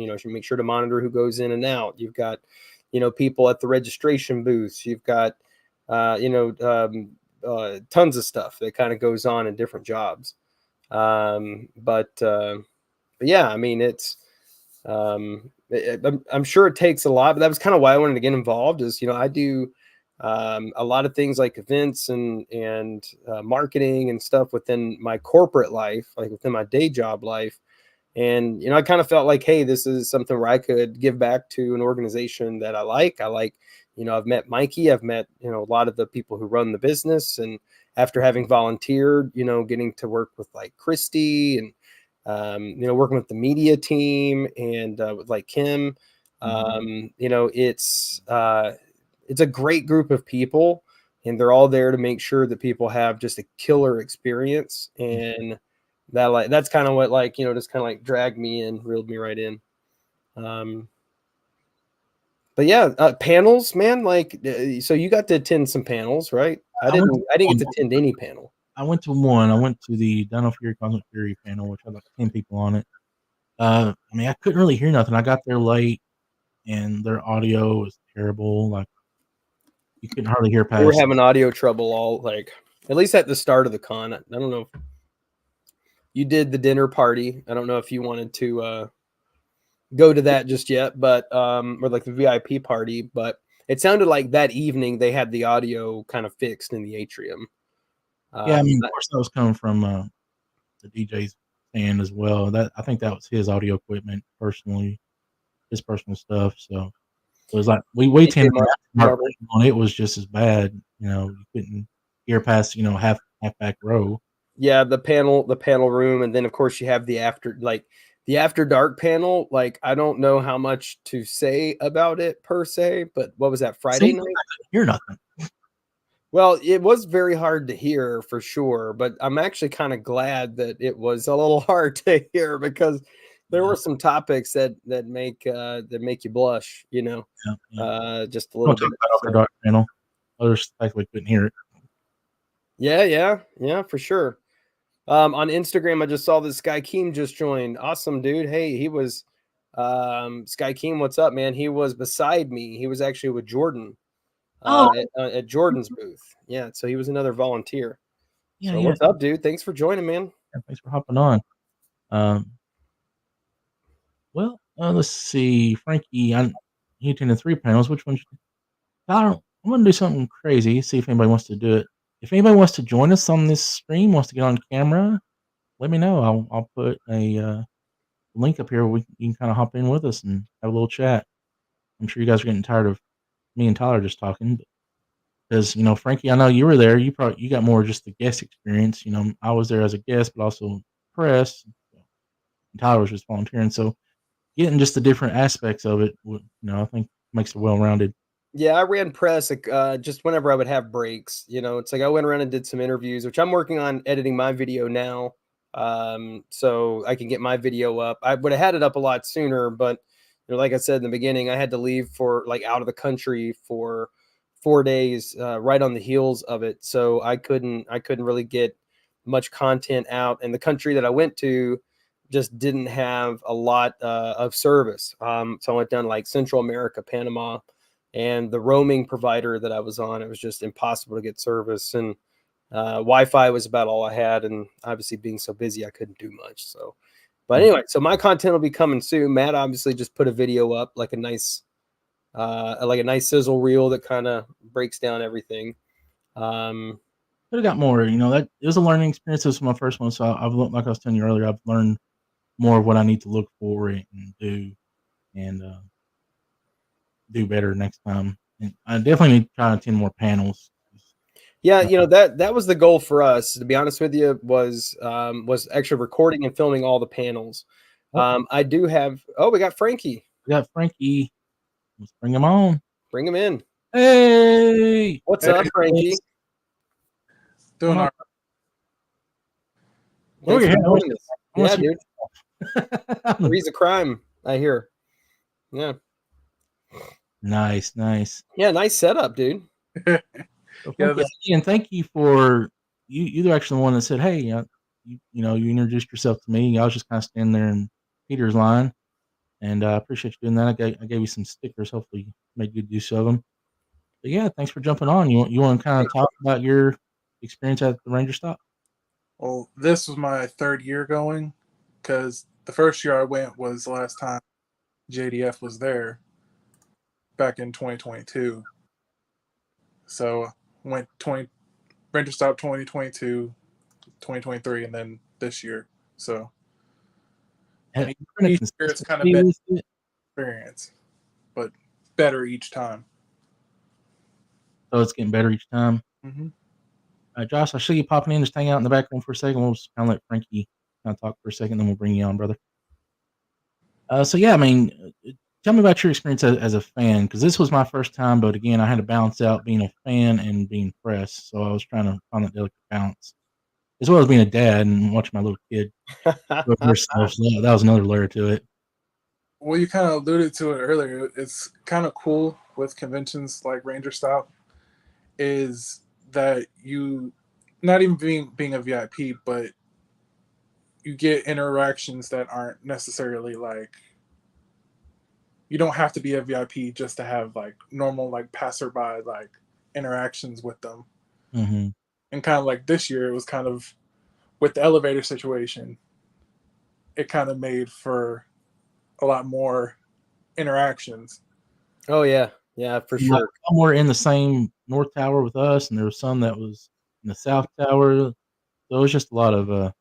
sure to monitor who goes in and out. You've got, people at the registration booths. You've got, tons of stuff that kind of goes on in different jobs. But yeah, I mean, I'm sure it takes a lot, but that was kind of why I wanted to get involved is, I do a lot of things like events and marketing and stuff within my corporate life, like within my day job life. And, I kind of felt like, hey, this is something where I could give back to an organization that I like. I've met Mikey, I've met, a lot of the people who run the business. And after having volunteered, getting to work with like Christy and, working with the media team and with like Kim, it's a great group of people, and they're all there to make sure that people have just a killer experience. And that's kind of what, like, just kind of like dragged me in, reeled me right in. But yeah, panels, man. Like, so you got to attend some panels, right? I didn't get to attend any panel. I went to one. I went to the Dino Fury Cosmic Fury panel, which had like 10 people on it. I mean, I couldn't really hear nothing. I got there late, and their audio was terrible. Like, you couldn't hardly hear We were past. having audio trouble all, like, at least at the start of the con. I don't know if you did the dinner party. I don't know if you wanted to go to that just yet, but or like the VIP party, but it sounded like that evening they had the audio kind of fixed in the atrium. Yeah, I mean, of course, that was coming from the DJ's stand as well. That I think that was his audio equipment personally, his personal stuff. So it was like we tended on it was just as bad. You couldn't hear past half back row. Yeah, the panel room, and then of course you have the after dark panel. Like, I don't know how much to say about it per se, but what was that, Friday night? I couldn't hear nothing. Well, it was very hard to hear for sure, but I'm actually kind of glad that it was a little hard to hear, because There Yeah. were some topics that make you blush, you know, Yeah, yeah. just a We'll little talk bit. about it off our So, dark panel. Others thankfully couldn't hear it. yeah, for sure. On Instagram, I just saw this Sky Keem just joined. Awesome, dude. Hey, he was Sky Keem. What's up, man? He was beside me. He was actually with Jordan Oh, at Jordan's booth. Yeah, so he was another volunteer. yeah, So yeah. what's up, dude? Thanks for joining, man. Yeah, thanks for hopping on. Um, well, let's see, Frankie. He attended 3 panels. Which one? I'm gonna do something crazy. See if anybody wants to do it. If anybody wants to join us on this stream, wants to get on camera, let me know. I'll put a link up here. You can kind of hop in with us and have a little chat. I'm sure you guys are getting tired of me and Tyler just talking, because Frankie, I know you were there. You got more just the guest experience. I was there as a guest, but also press. And Tyler was just volunteering, so getting just the different aspects of it, I think makes it well rounded. Yeah, I ran press just whenever I would have breaks. It's like I went around and did some interviews, which I'm working on editing my video now, so I can get my video up. I would have had it up a lot sooner, but like I said in the beginning, I had to leave for like out of the country for 4 days, right on the heels of it. So I couldn't really get much content out, and the country that I went to just didn't have a lot of service. So I went down to like Central America, Panama, and the roaming provider that I was on, it was just impossible to get service, and Wi-Fi was about all I had, and obviously being so busy, I couldn't do much. So, but anyway, so my content will be coming soon. Matt obviously just put a video up, like a nice sizzle reel that kind of breaks down everything. Could have got more. That it was a learning experience. This was my first one, so I've learned, like I was telling you earlier, I've learned more of what I need to look for and do, and do better next time. And I definitely need to try to attend more panels. Yeah, Uh, that was the goal for us, to be honest with you, was actually recording and filming all the panels. I do have. Oh, we got Frankie. we got Frankie. Let's bring him on. Bring him in. Hey, What's Hey, up, Frankie? doing all right. Lower Thanks your for head. joining us. I want Yeah, to dude. see- Three's a crime, I hear. Yeah. Nice. Yeah, nice setup, dude. So Yeah, Frankie, and thank you for you. You're actually the one that said, "Hey, you introduced yourself to me." I was just kind of standing there in Peter's line, and I appreciate you doing that. I gave you some stickers. Hopefully, you made good use of them. But yeah, thanks for jumping on. You want to kind of talk about your experience at the Ranger Stop? well, this was my 3rd year going, because the first year I went was the last time JDF was there, back in 2022. So went Rangerstop 2022, 2023, and then this year. So, and each year it's kind of been an experience, but better each time. So it's getting better each time. Mm-hmm. Josh, I see you popping in. Just hang out in the background for a second. We'll just kind of let Frankie kind of talk for a second, then we'll bring you on, brother. So yeah, I mean, tell me about your experience as a fan, because this was my first time. But again, I had to balance out being a fan and being press, so I was trying to find that delicate balance, as well as being a dad and watching my little kid go for herself. So that was another layer to it. Well, you kind of alluded to it earlier. It's kind of cool with conventions like Rangerstop is that you, not even being a VIP, but you get interactions that aren't necessarily like, you don't have to be a VIP just to have like normal like passerby like interactions with them. Mm-hmm. And kind of like this year, it was kind of with the elevator situation, it kind of made for a lot more interactions. Oh yeah, for Like, sure. some were in the same North Tower with us, and there was some that was in the South Tower. So it was just a lot of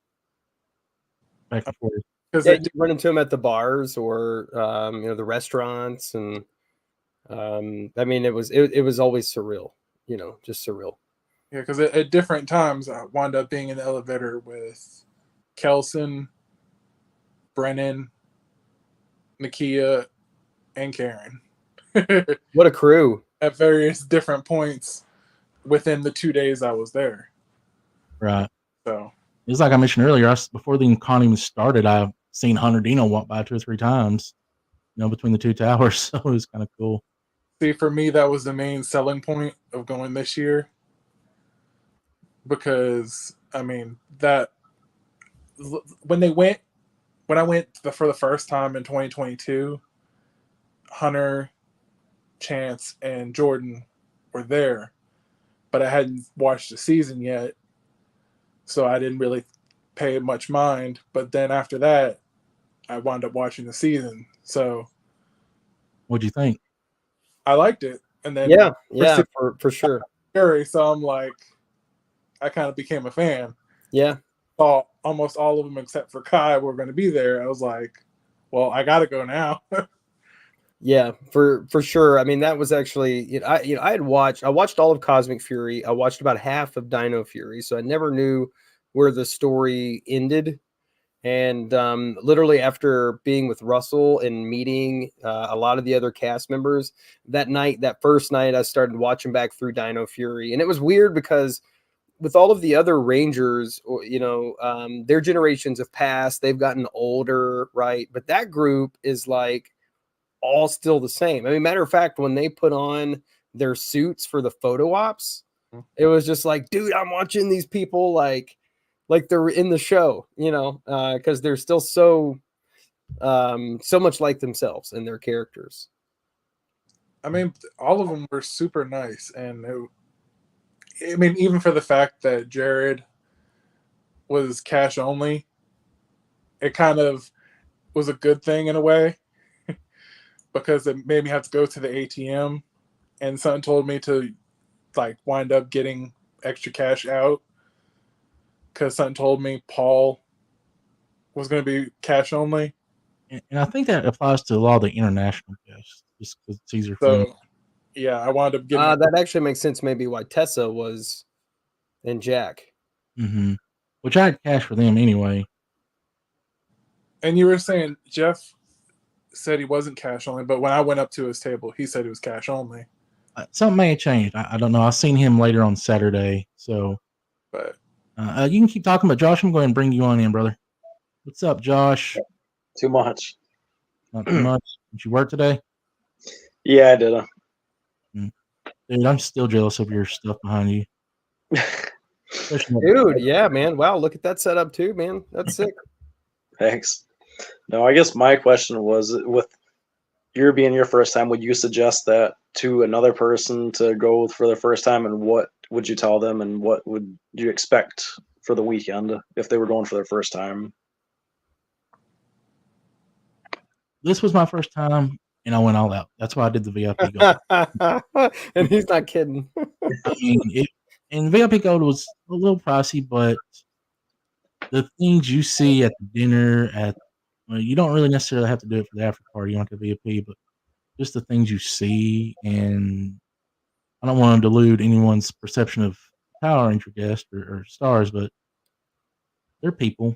back and forth. Yeah, you run into them at the bars or the restaurants, and I mean, it was always surreal. Just surreal. Yeah, because at different times I wound up being in the elevator with Kelson, Brennan, Nakia, and Karen. What a crew! At various different points within the 2 days I was there. Right. So It was like I mentioned earlier. Before the con even started, I seen Hunter Dino walk by 2 or 3 times, between the 2 towers. So it was kind of cool. See, for me, that was the main selling point of going this year because I mean that when I went for the first time in 2022, Hunter, Chance, and Jordan were there, but I hadn't watched the season yet, so I didn't really pay much mind. But then after that, I wound up watching the season, so What'd you think? I liked it. And then yeah, for sure. Curry, so I'm like, I kind of became a fan. Yeah. Almost all of them except for Kai were going to be there. I was like, well, I got to go now. Yeah, for sure. I mean, that was actually, I watched all of Cosmic Fury. I watched about half of Dino Fury, so I never knew where the story ended. And literally after being with Russell and meeting a lot of the other cast members that first night, I started watching back through Dino Fury, and it was weird because with all of the other Rangers, their generations have passed, they've gotten older, right? But that group is like all still the same. I mean, matter of fact, when they put on their suits for the photo ops, it was just like, dude, I'm watching these people like they're in the show, because they're still so much like themselves and their characters. I mean, all of them were super nice, and I mean, even for the fact that Jared was cash only, it kind of was a good thing in a way because it made me have to go to the ATM, and something told me to like wind up getting extra cash out because something told me Paul was going to be cash only. And I think that applies to a lot of the international guests, just because it's easier for them. So yeah, I wound up getting that actually makes sense. Maybe why Tessa was and Jack. Mm-hmm. Which I had cash for them anyway. And you were saying Jeff said he wasn't cash only, but when I went up to his table, he said he was cash only. Something may have changed. I don't know. I've seen him later on Saturday. So But you can keep talking, but Josh, I'm going to bring you on in, brother. What's up, Josh? Too much. Not too much. Did you work today? Yeah, I did. Dude, I'm still jealous of your stuff behind you. Dude, yeah, man. Wow, look at that setup too, man. That's sick. Thanks. No, I guess my question was, with your being your first time, would you suggest that to another person to go for their first time, and what would you tell them, and what would you expect for the weekend if they were going for their first time? This was my first time, and I went all out. That's why I did the VIP gold. And he's not kidding. I mean, and VIP gold was a little pricey, but the things you see at the dinner, you don't really necessarily have to do it for the after party. You don't have to VIP, but just the things you see, and I don't want to delude anyone's perception of Power Ranger guests or stars, but they're people,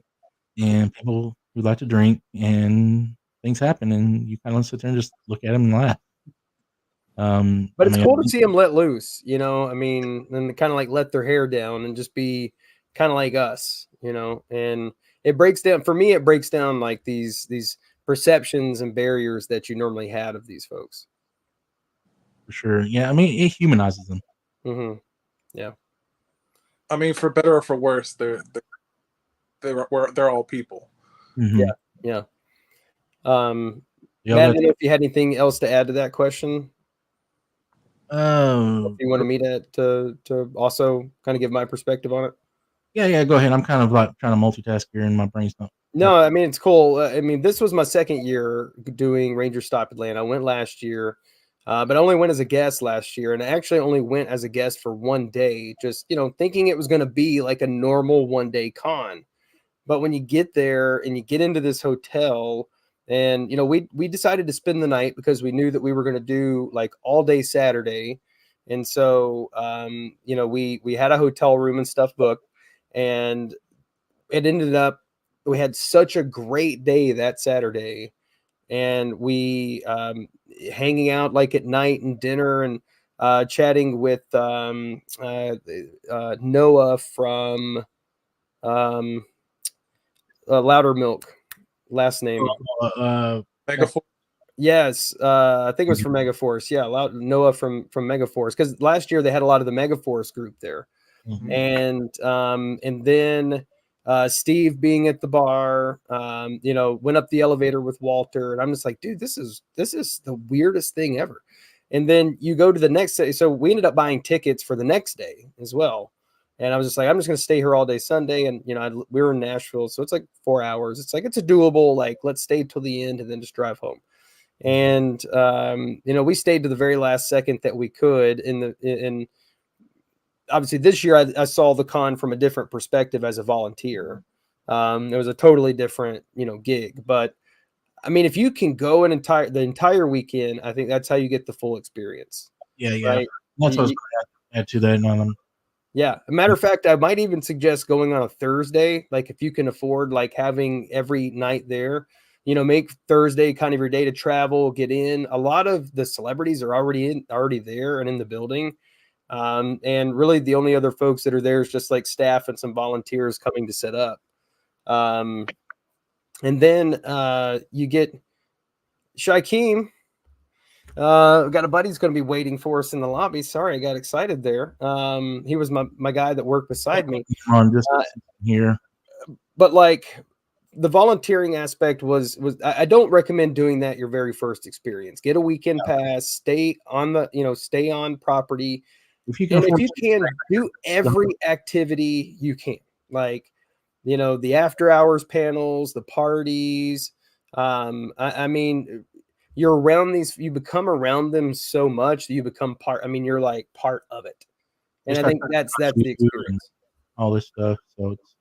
and people who like to drink, and things happen, and you kind of sit there and just look at them and laugh. But it's cool to see them let loose, I mean, and kind of like let their hair down and just be kind of like us, and it breaks down, for me, it breaks down like these perceptions and barriers that you normally had of these folks. For sure. Yeah. I mean, it humanizes them. Mm-hmm. Yeah. I mean, for better or for worse, they're all people. Mm-hmm. Yeah. Yeah. Matt, I don't know if you had anything else to add to that question. If you wanted me to also kind of give my perspective on it. Yeah, go ahead. I'm kind of like trying to multitask here, and my brain's not. No, I mean, it's cool. I mean, this was my second year doing Rangerstop Atlanta. I went last year, but I only went as a guest last year, and I actually only went as a guest for one day, just thinking it was going to be like a normal one-day con. But when you get there and you get into this hotel, and we decided to spend the night because we knew that we were going to do like all day Saturday, and so we had a hotel room and stuff booked, and it ended up we had such a great day that Saturday, and we hanging out like at night and dinner and chatting with Noah from Louder Milk. last name. Megaforce. Yes, I think it was from Megaforce. Yeah, Noah from Megaforce, because last year they had a lot of the Megaforce group there, and then Steve being at the bar, went up the elevator with Walter, and I'm just like, dude, this is the weirdest thing ever. And then you go to the next day, so we ended up buying tickets for the next day as well. And I was just like, I'm just going to stay here all day Sunday. And, we were in Nashville, so it's like 4 hours. It's like, it's a doable, like, let's stay till the end and then just drive home. And, we stayed to the very last second that we could. And obviously this year I saw the con from a different perspective as a volunteer. It was a totally different, gig. But I mean, if you can go the entire weekend, I think that's how you get the full experience. Yeah. Right? That's what I was going to add to that. Yeah. A matter of fact, I might even suggest going on a Thursday. Like if you can afford like having every night there, make Thursday kind of your day to travel, get in. A lot of the celebrities are already there and in the building. And really the only other folks that are there is just like staff and some volunteers coming to set up. And then you get Shaquem. Got a buddy who's going to be waiting for us in the lobby. Sorry, I got excited there. He was my guy that worked beside me. On this here, but like the volunteering aspect was I don't recommend doing that your very first experience. Get a weekend pass, stay on property. If you can do every activity you can, like the after hours panels, the parties. I mean, you're around you become around them so much that you become part. I mean, you're like part of it. And I think that's the experience. All this stuff. So it's,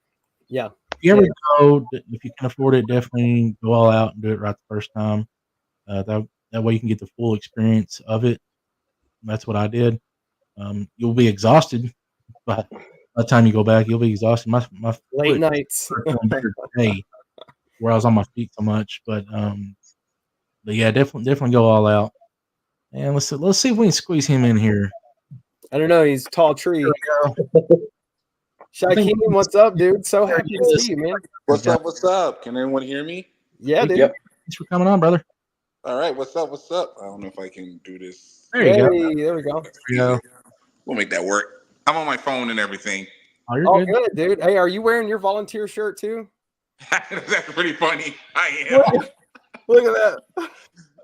yeah. If you ever go, if you can afford it, definitely go all out and do it right the first time. That way you can get the full experience of it. That's what I did. You'll be exhausted, but by the time you go back, you'll be exhausted. My late nights, day, where I was on my feet so much, but yeah, definitely go all out. And let's see if we can squeeze him in here. I don't know. He's a tall tree. Shaquem, what's up, dude? So happy to see you, man. What's up? What's up? Can everyone hear me? Yeah, dude. Yep. Thanks for coming on, brother. All right. What's up? What's up? I don't know if I can do this. There you go. There we go. We'll make that work. I'm on my phone and everything. Oh, you're good, dude. Hey, are you wearing your volunteer shirt too? That's pretty funny. I am. Look at that.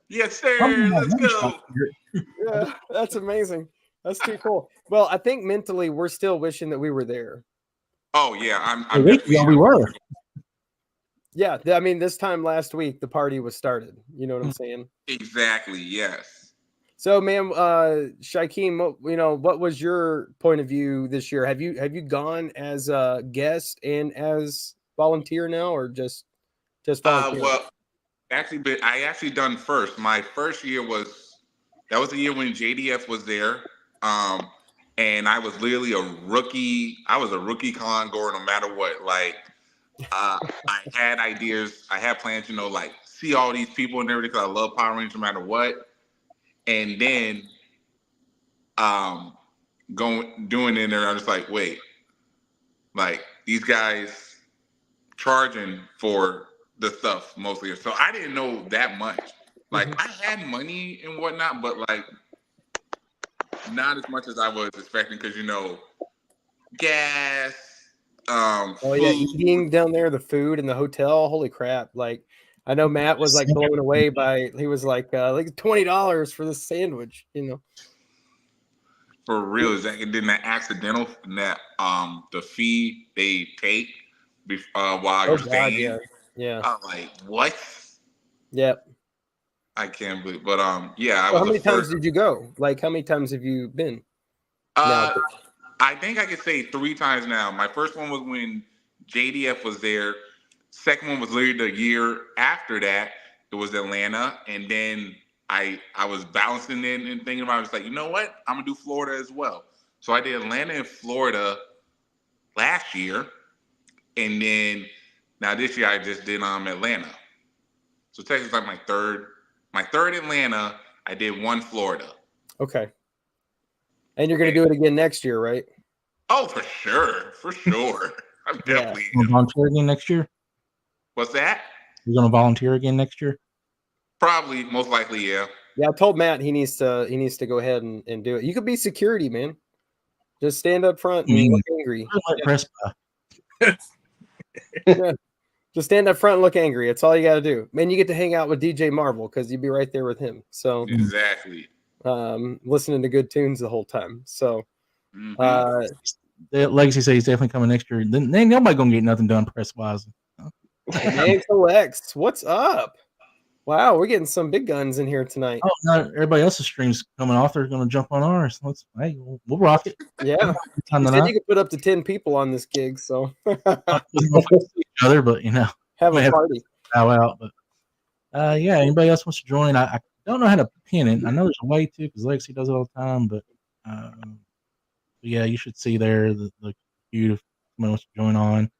Yes, sir. Let's go. Yeah, that's amazing. That's too cool. Well, I think mentally we're still wishing that we were there. Oh yeah, we were. Yeah, I mean, this time last week the party was started. You know what I'm saying? Exactly. Yes. So, man, Shaquem, what was your point of view this year? Have you gone as a guest and as volunteer now, or just volunteer? Well, actually, I actually done first. My first year was the year when JDF was there, and I was literally a rookie. I was a rookie con goer no matter what. Like, I had ideas, I had plans, like see all these people and everything. Because I love Power Rangers no matter what. And then doing in there, I'm just like, wait, like these guys charging for the stuff mostly. So I didn't know that much. Like I had money and whatnot, but like not as much as I was expecting because gas. Food. Yeah, eating down there, the food and the hotel. Holy crap! Like I know Matt was like blown away by. He was like $20 for this sandwich. For real, is that? And then that accidental that the fee they take while you're staying. Yeah. I'm like, what? Yep. I can't believe, but yeah. How many times did you go? Like, how many times have you been? I think I could say 3 times now. My first one was when JDF was there. Second one was literally the year after that. It was Atlanta, and then I was bouncing in and thinking about it. I was like, you know what? I'm gonna do Florida as well. So I did Atlanta and Florida last year, and then now this year I just did Atlanta. So Texas is like my third Atlanta. I did 1 Florida. Okay. And you're gonna do it again next year, right? Oh, for sure. I'm definitely volunteer again next year. What's that? You're going to volunteer again next year? Probably, most likely, yeah. Yeah, I told Matt he needs to go ahead and do it. You could be security, man. Just stand up front and look angry. Press Yeah. Just stand up front and look angry. That's all you got to do. Man, you get to hang out with DJ Marvel because you'd be right there with him. So Exactly. listening to good tunes the whole time. So the Legacy says he's definitely coming next year. Then ain't nobody gonna get nothing done press wise. X, what's up? Wow, we're getting some big guns in here tonight. Oh, no, everybody else's stream's coming off. They're gonna jump on ours. We'll rock it. Yeah, you said you could put up to 10 people on this gig, so each other, but have a party. Bow out, but yeah. Anybody else wants to join? I don't know how to pin it. I know there's a way to because Legacy does it all the time, but yeah, you should see there the queue if somebody wants to join on.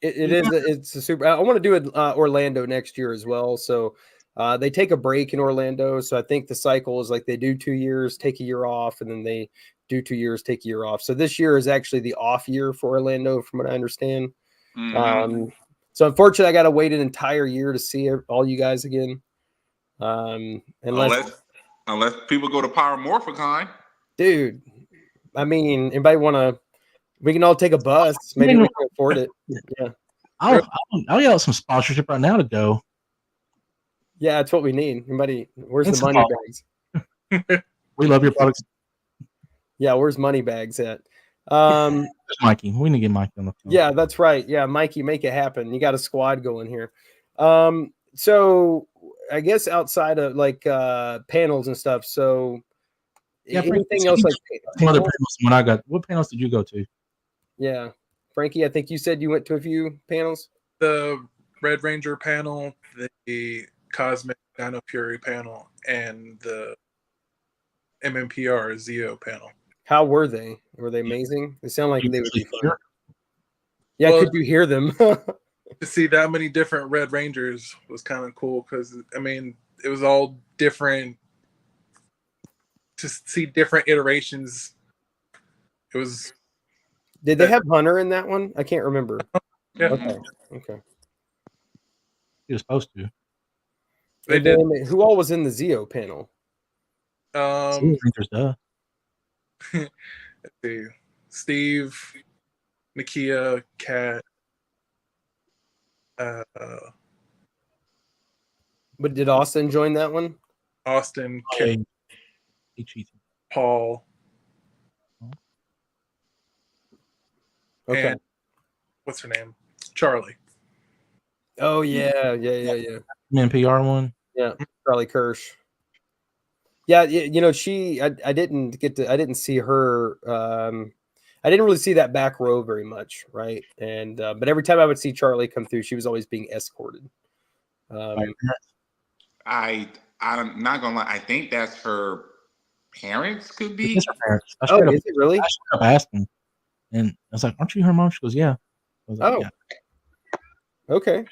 It's a super. I want to do it Orlando next year as well. So they take a break in Orlando. So I think the cycle is like they do 2 years, take a year off, and then they do 2 years, take a year off. So this year is actually the off year for Orlando, from what I understand. So unfortunately, I got to wait an entire year to see all you guys again. Unless people go to Power Morphicon. Dude, I mean, anybody want to? We can all take a bus. Maybe we can afford it. Yeah. I'll yell out some sponsorship right now to go. Yeah, that's what we need. Anybody? Where's the money bags? We love your products. Yeah, where's money bags at? Mikey, we need to get Mikey on the phone. Yeah, that's right. Yeah, Mikey, make it happen. You got a squad going here. So I guess outside of like panels and stuff. So yeah, anything else like some other panels? When I got, what panels did you go to? Yeah, Frankie, I think you said you went to a few panels. The Red Ranger panel, the Cosmic Dino Fury panel, and the MMPR Zeo panel. How were they? Were they amazing? They sound like they would be fun. Sure. Yeah, well, could you hear them? To see that many different Red Rangers was kind of cool because, I mean, it was all different. To see different iterations, it was. Did they have Hunter in that one? I can't remember. Yeah. Okay. He was supposed to. They did. Who all was in the Zeo panel? Let's see. Steve, Nakia, Kat. But did Austin join that one? Austin, Kat, Paul. Okay. And what's her name? Charlie. Oh yeah. NPR one. Yeah, Charlie Kirsch. Yeah, you know, I didn't see her. I didn't really see that back row very much, right? And but every time I would see Charlie come through, she was always being escorted. I'm not gonna lie. I think that's her parents. Could be. It's her parents. Is it really? I asked him. And I was like, "Aren't you her mom?" She goes, "Yeah." I was like, yeah. Okay.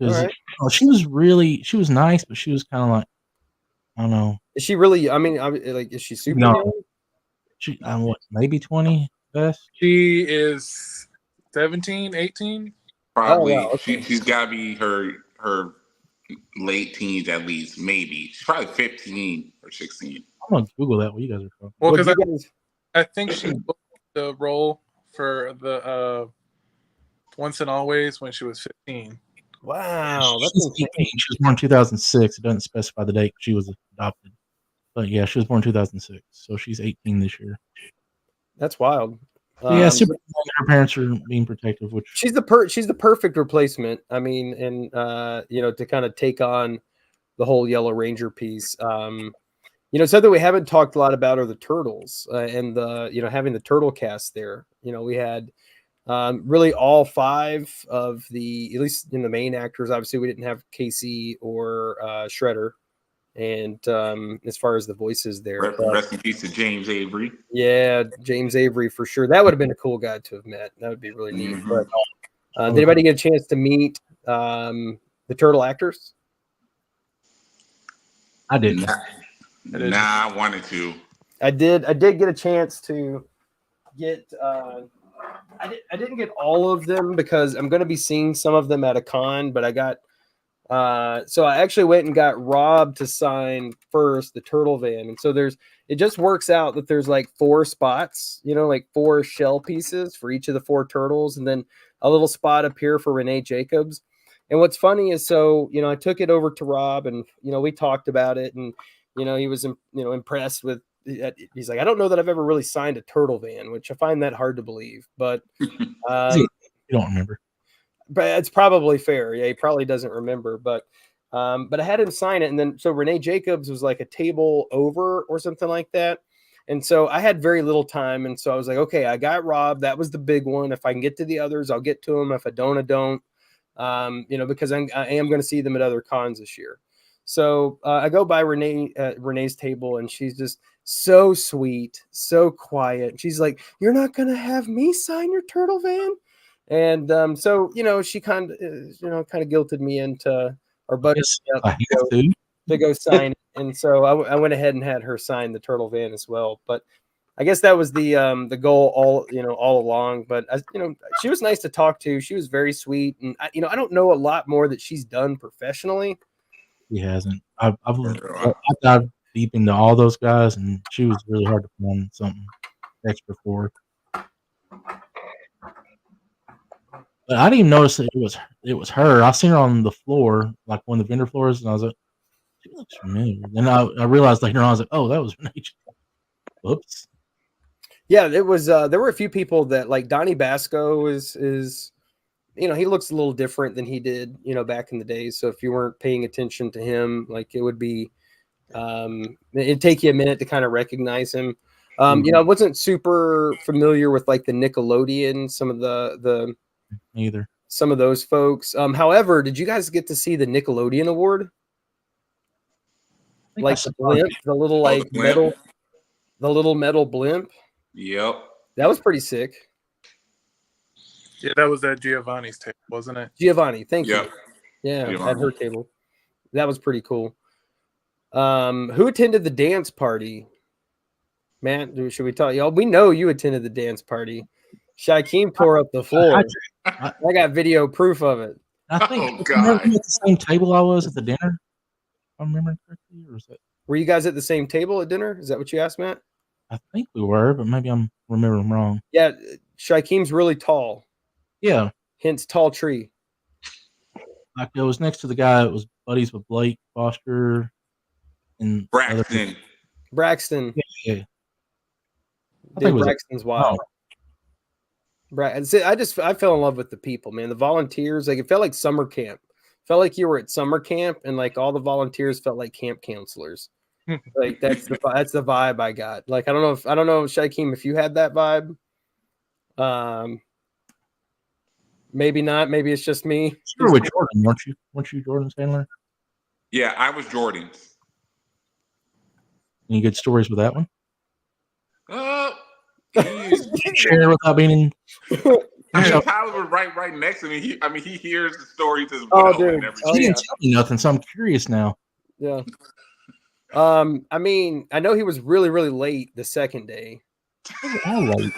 All right. She was nice, but she was kind of like, I don't know. Is she really? I mean, is she super young? She, maybe 20 best. She is 17, 18. Probably. Oh, wow. Okay. She's got to be her late teens at least. Maybe she's probably 15 or 16. I'm gonna Google that. Where you guys are from? Well, because I think she booked the role for the Once and Always when she was 15. Wow, that's insane. She was born in 2006. It doesn't specify the date. She was adopted, but yeah, she was born in 2006, so she's 18 this year. That's wild. Yeah, super. Her parents are being protective, which she's the perfect replacement. I mean, and you know, to kind of take on the whole Yellow Ranger piece. You know, something we haven't talked a lot about are the Turtles and the having the Turtle cast there. You know, we had really all 5 of the, at least in the main actors. Obviously, we didn't have Casey or Shredder, and as far as the voices there, rest in peace to James Avery. Yeah, James Avery for sure. That would have been a cool guy to have met. That would be really neat. But did anybody get a chance to meet the Turtle actors? I didn't. Nah, I wanted to. I did get a chance to get I didn't get all of them because I'm going to be seeing some of them at a con, but I got so I actually went and got Rob to sign first the Turtle Van, and so it just works out that there's like 4 spots, like 4 shell pieces for each of the 4 turtles, and then a little spot up here for Renee Jacobs. And what's funny is, so I took it over to Rob, and we talked about it, and he was impressed with. He's like, I don't know that I've ever really signed a Turtle Van, which I find that hard to believe, but You don't remember. But it's probably fair. Yeah, he probably doesn't remember, but I had him sign it, and then so Renee Jacobs was like a table over or something like that, and so I had very little time, and so I was like, okay, I got Rob. That was the big one. If I can get to the others, I'll get to them. If I don't, I don't. Because I am going to see them at other cons this year. So I go by Renee's table, and she's just so sweet, so quiet. She's like, "You're not going to have me sign your Turtle Van?" And so she kind of guilted me into our buddy to go sign it. And so I went ahead and had her sign the Turtle Van as well. But I guess that was the goal all along. But she was nice to talk to. She was very sweet, and I don't know a lot more that she's done professionally. He hasn't. I've dived deep into all those guys, and she was really hard to find something extra for. But I didn't even notice that it was her. I seen her on the floor, like one of the vendor floors, and I was like, she looks familiar. Then I realized later on, I was like, oh, that was Renee. Whoops. Yeah, it was. There were a few people that, like Donnie Basco is he looks a little different than he did back in the day. So if you weren't paying attention to him, like it would be it'd take you a minute to kind of recognize him. I wasn't super familiar with like the Nickelodeon, some of the either some of those folks. However, did you guys get to see the Nickelodeon award? Like the blimp, the little like metal, the little metal blimp. Yep, that was pretty sick. Yeah, that was at Giovanni's table, wasn't it? Giovanni, thank you. yep. Yeah, Giovanni. at her table. That was pretty cool. Who attended the dance party? Matt, should we talk? Y'all, we know you attended the dance party. Shaquem tore up the floor. I got video proof of it. I think Oh, God. at the same table I was at the dinner. If I remember correctly, or was it? Were you guys at the same table at dinner? Is that what you asked, Matt? I think we were, but maybe I'm remembering wrong. Yeah, Shaquem's really tall. Yeah, Hence tall tree. like it was next to the guy that was buddies with Blake Foster and Braxton. Yeah. Dude, Braxton's wild. I fell in love with the people, man. The volunteers, like it felt like summer camp. Felt like you were at summer camp, and like all the volunteers felt like camp counselors. Like that's the vibe I got. Like I don't know, Shaquem, if you had that vibe. Maybe not. Maybe it's just me. You were with Jordan, weren't you? Weren't you Jordan Sandler? Yeah, I was Jordan. Any good stories with that one? Share without being in. Tyler was right next to me. He hears the stories as well. Oh, dude. He didn't tell me nothing, so I'm curious now. Yeah. I know he was really, really late the second day. All late.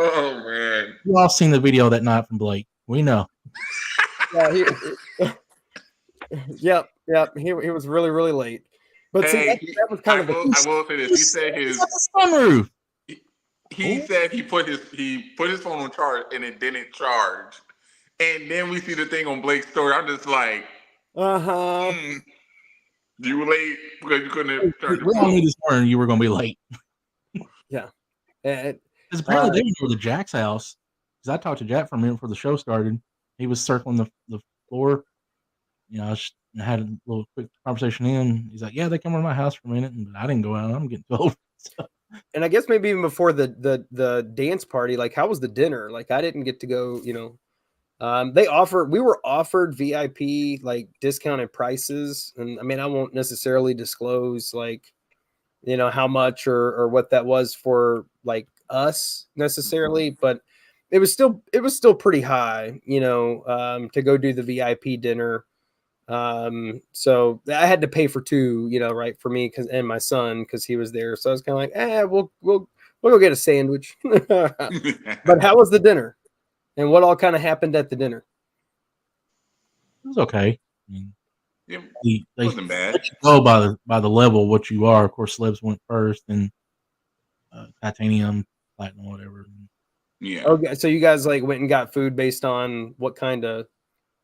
Oh man. You all seen the video that night from Blake. We know. Yeah, yep. He was really, really late. But hey, see, that was kind of I will say this. He said his sunroof. He said he put his phone on charge and it didn't charge. And then we see the thing on Blake's story. I'm just like, you were late because you couldn't have charged your phone. We all knew this morning you were going to be late. Yeah. Because apparently they were to Jack's house. Because I talked to Jack for a minute before the show started. He was circling the floor. I had a little quick conversation in. He's like, yeah, they come over to my house for a minute. And I didn't go out. I'm getting told. So. And I guess maybe even before the dance party, like how was the dinner? Like I didn't get to go, we were offered VIP like discounted prices. And I mean, I won't necessarily disclose like, how much or what that was for like us necessarily, but it was still pretty high, to go do the VIP dinner. So I had to pay for 2, right, for me and my son, because he was there. So I was kind of like, we'll We'll go get a sandwich. But how was the dinner? And what all kind of happened at the dinner? It was okay. I mean, It they wasn't bad. let you go by the level of what you are. Of course, celebs went first, and titanium, platinum, whatever. Yeah. Okay, so you guys like went and got food based on what kind of?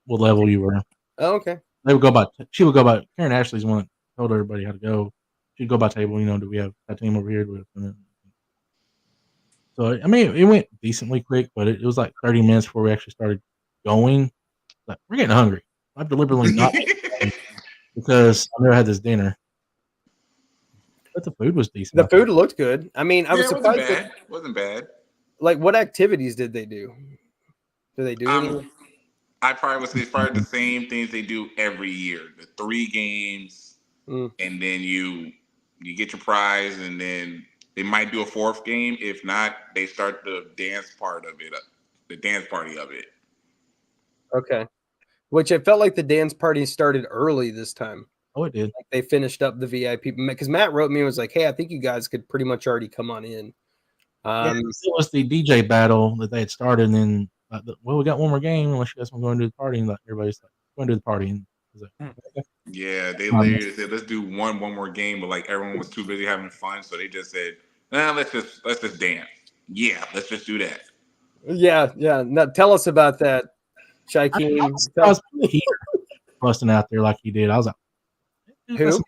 What level you were? Oh, okay. They would go by. She would go by. Karen Ashley's the one that told everybody how to go. She'd go by table. Do we have titanium over here? So I mean, it went decently quick, but it was like 30 minutes before we actually started going. Like, we're getting hungry. I've deliberately not because I never had this dinner. But the food was decent. The food looked good. I mean, I was it wasn't surprised. bad. Wasn't bad. Like, what activities did they do? Do they do any? I probably would say it's probably the same things they do every year. The 3 games, and then you get your prize, and then they might do a 4th game. If not, they start the dance part of it, the dance party of it. Okay. Which it felt like the dance party started early this time. Oh, it did. Like they finished up the VIP because Matt wrote me and was like, "Hey, I think you guys could pretty much already come on in." It was the DJ battle that they had started, and then we got one more game unless you guys want to go into the party, and like everybody's like, going to the party. And I was like, okay. Yeah, they literally said, let's do one more game, but like everyone was too busy having fun, so they just said, nah, let's just dance. Yeah, let's just do that. Yeah. Now, tell us about that, Shaquem. I was busting out there like he did. I was like, who?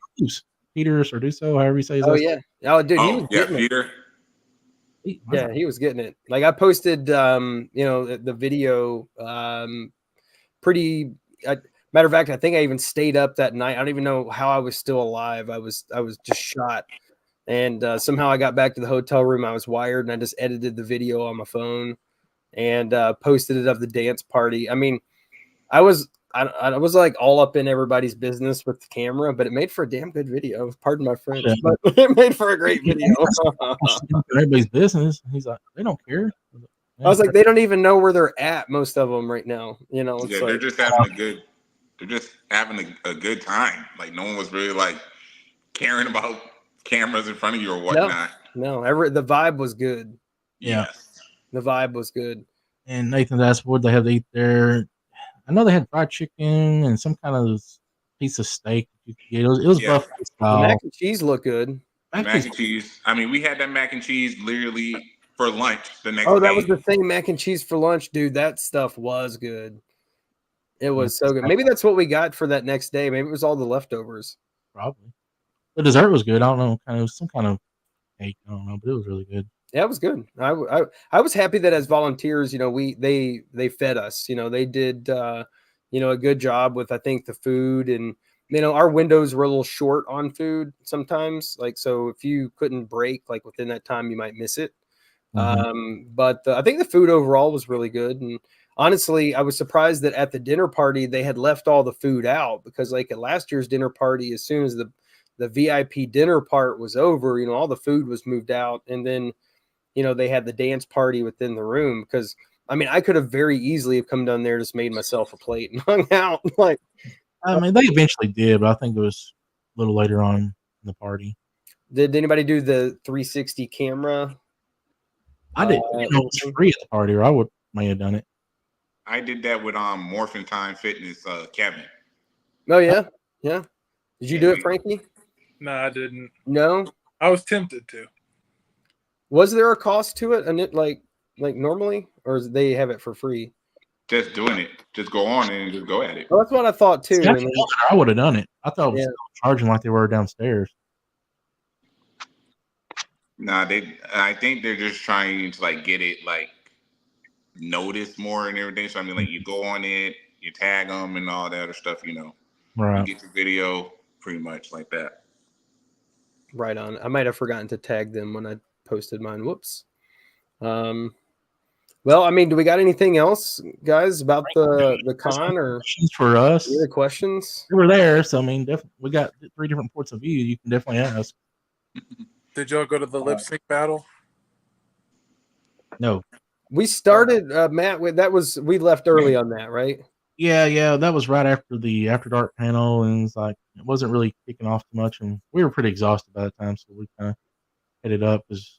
Peter Sorduso, however you say his Oh last yeah. Oh dude, he was getting Peter. it. Yeah, he was getting it. Like I posted, the video. Matter of fact, I think I even stayed up that night. I don't even know how I was still alive. I was just shot, and somehow I got back to the hotel room. I was wired, and I just edited the video on my phone and posted it of the dance party. I mean, I was like all up in everybody's business with the camera, but it made for a damn good video. Pardon my French, but it made for a great video. Everybody's business. He's like, they don't care. I was like, they don't even know where they're at. Most of them right now, it's yeah, like, they're just having a good. They're just having a good time. Like no one was really like caring about cameras in front of you or whatnot. No, the vibe was good. Yes. The vibe was good. And Nathan asked what they have to eat there. I know they had fried chicken and some kind of piece of steak. It was buffet style. The mac and cheese looked good. Mac and cheese. I mean, we had that mac and cheese literally for lunch the next day. Oh, that was the same mac and cheese for lunch, dude. That stuff was good. It was so good. Maybe that's what we got for that next day. Maybe it was all the leftovers. Probably. The dessert was good. I don't know, kind of some kind of cake. I don't know, but it was really good. Yeah, it was good. I was happy that as volunteers, they fed us. They did a good job with I think the food, and our windows were a little short on food sometimes. Like so, if you couldn't break like within that time, you might miss it. But I think the food overall was really good. And honestly, I was surprised that at the dinner party, they had left all the food out because like at last year's dinner party, as soon as the VIP dinner part was over, all the food was moved out. And then, they had the dance party within the room because I mean, I could have very easily have come down there, just made myself a plate and hung out. Like, I mean, they eventually did, but I think it was a little later on in the party. Did anybody do the 360 camera? I did. It was free at the party, or I may have done it. I did that with Morphin Time Fitness, Kevin. Oh yeah. Did you do it, Frankie? No, I didn't. No, I was tempted to. Was there a cost to it, and it like normally, or they have it for free? Just doing it, just go on and just go at it. Well, that's what I thought too. See, I would have done it. I thought it was charging like they were downstairs. Nah, I think they're just trying to like get it like noticed more and everything. So I mean, like you go on it, you tag them and all that other stuff. Right. You get your video pretty much like that. Right on. I might have forgotten to tag them when I posted mine. Whoops. Well, I mean, do we got anything else, guys, about the con or questions for us? Any other questions? We were there, so I mean, definitely we got 3 different points of view. You can definitely ask. Did y'all go to the lip sync battle? No. We started, Matt. We left early on that, right? Yeah, that was right after the After Dark panel, and it's like it wasn't really kicking off too much, and we were pretty exhausted by the time, so we kind of headed up because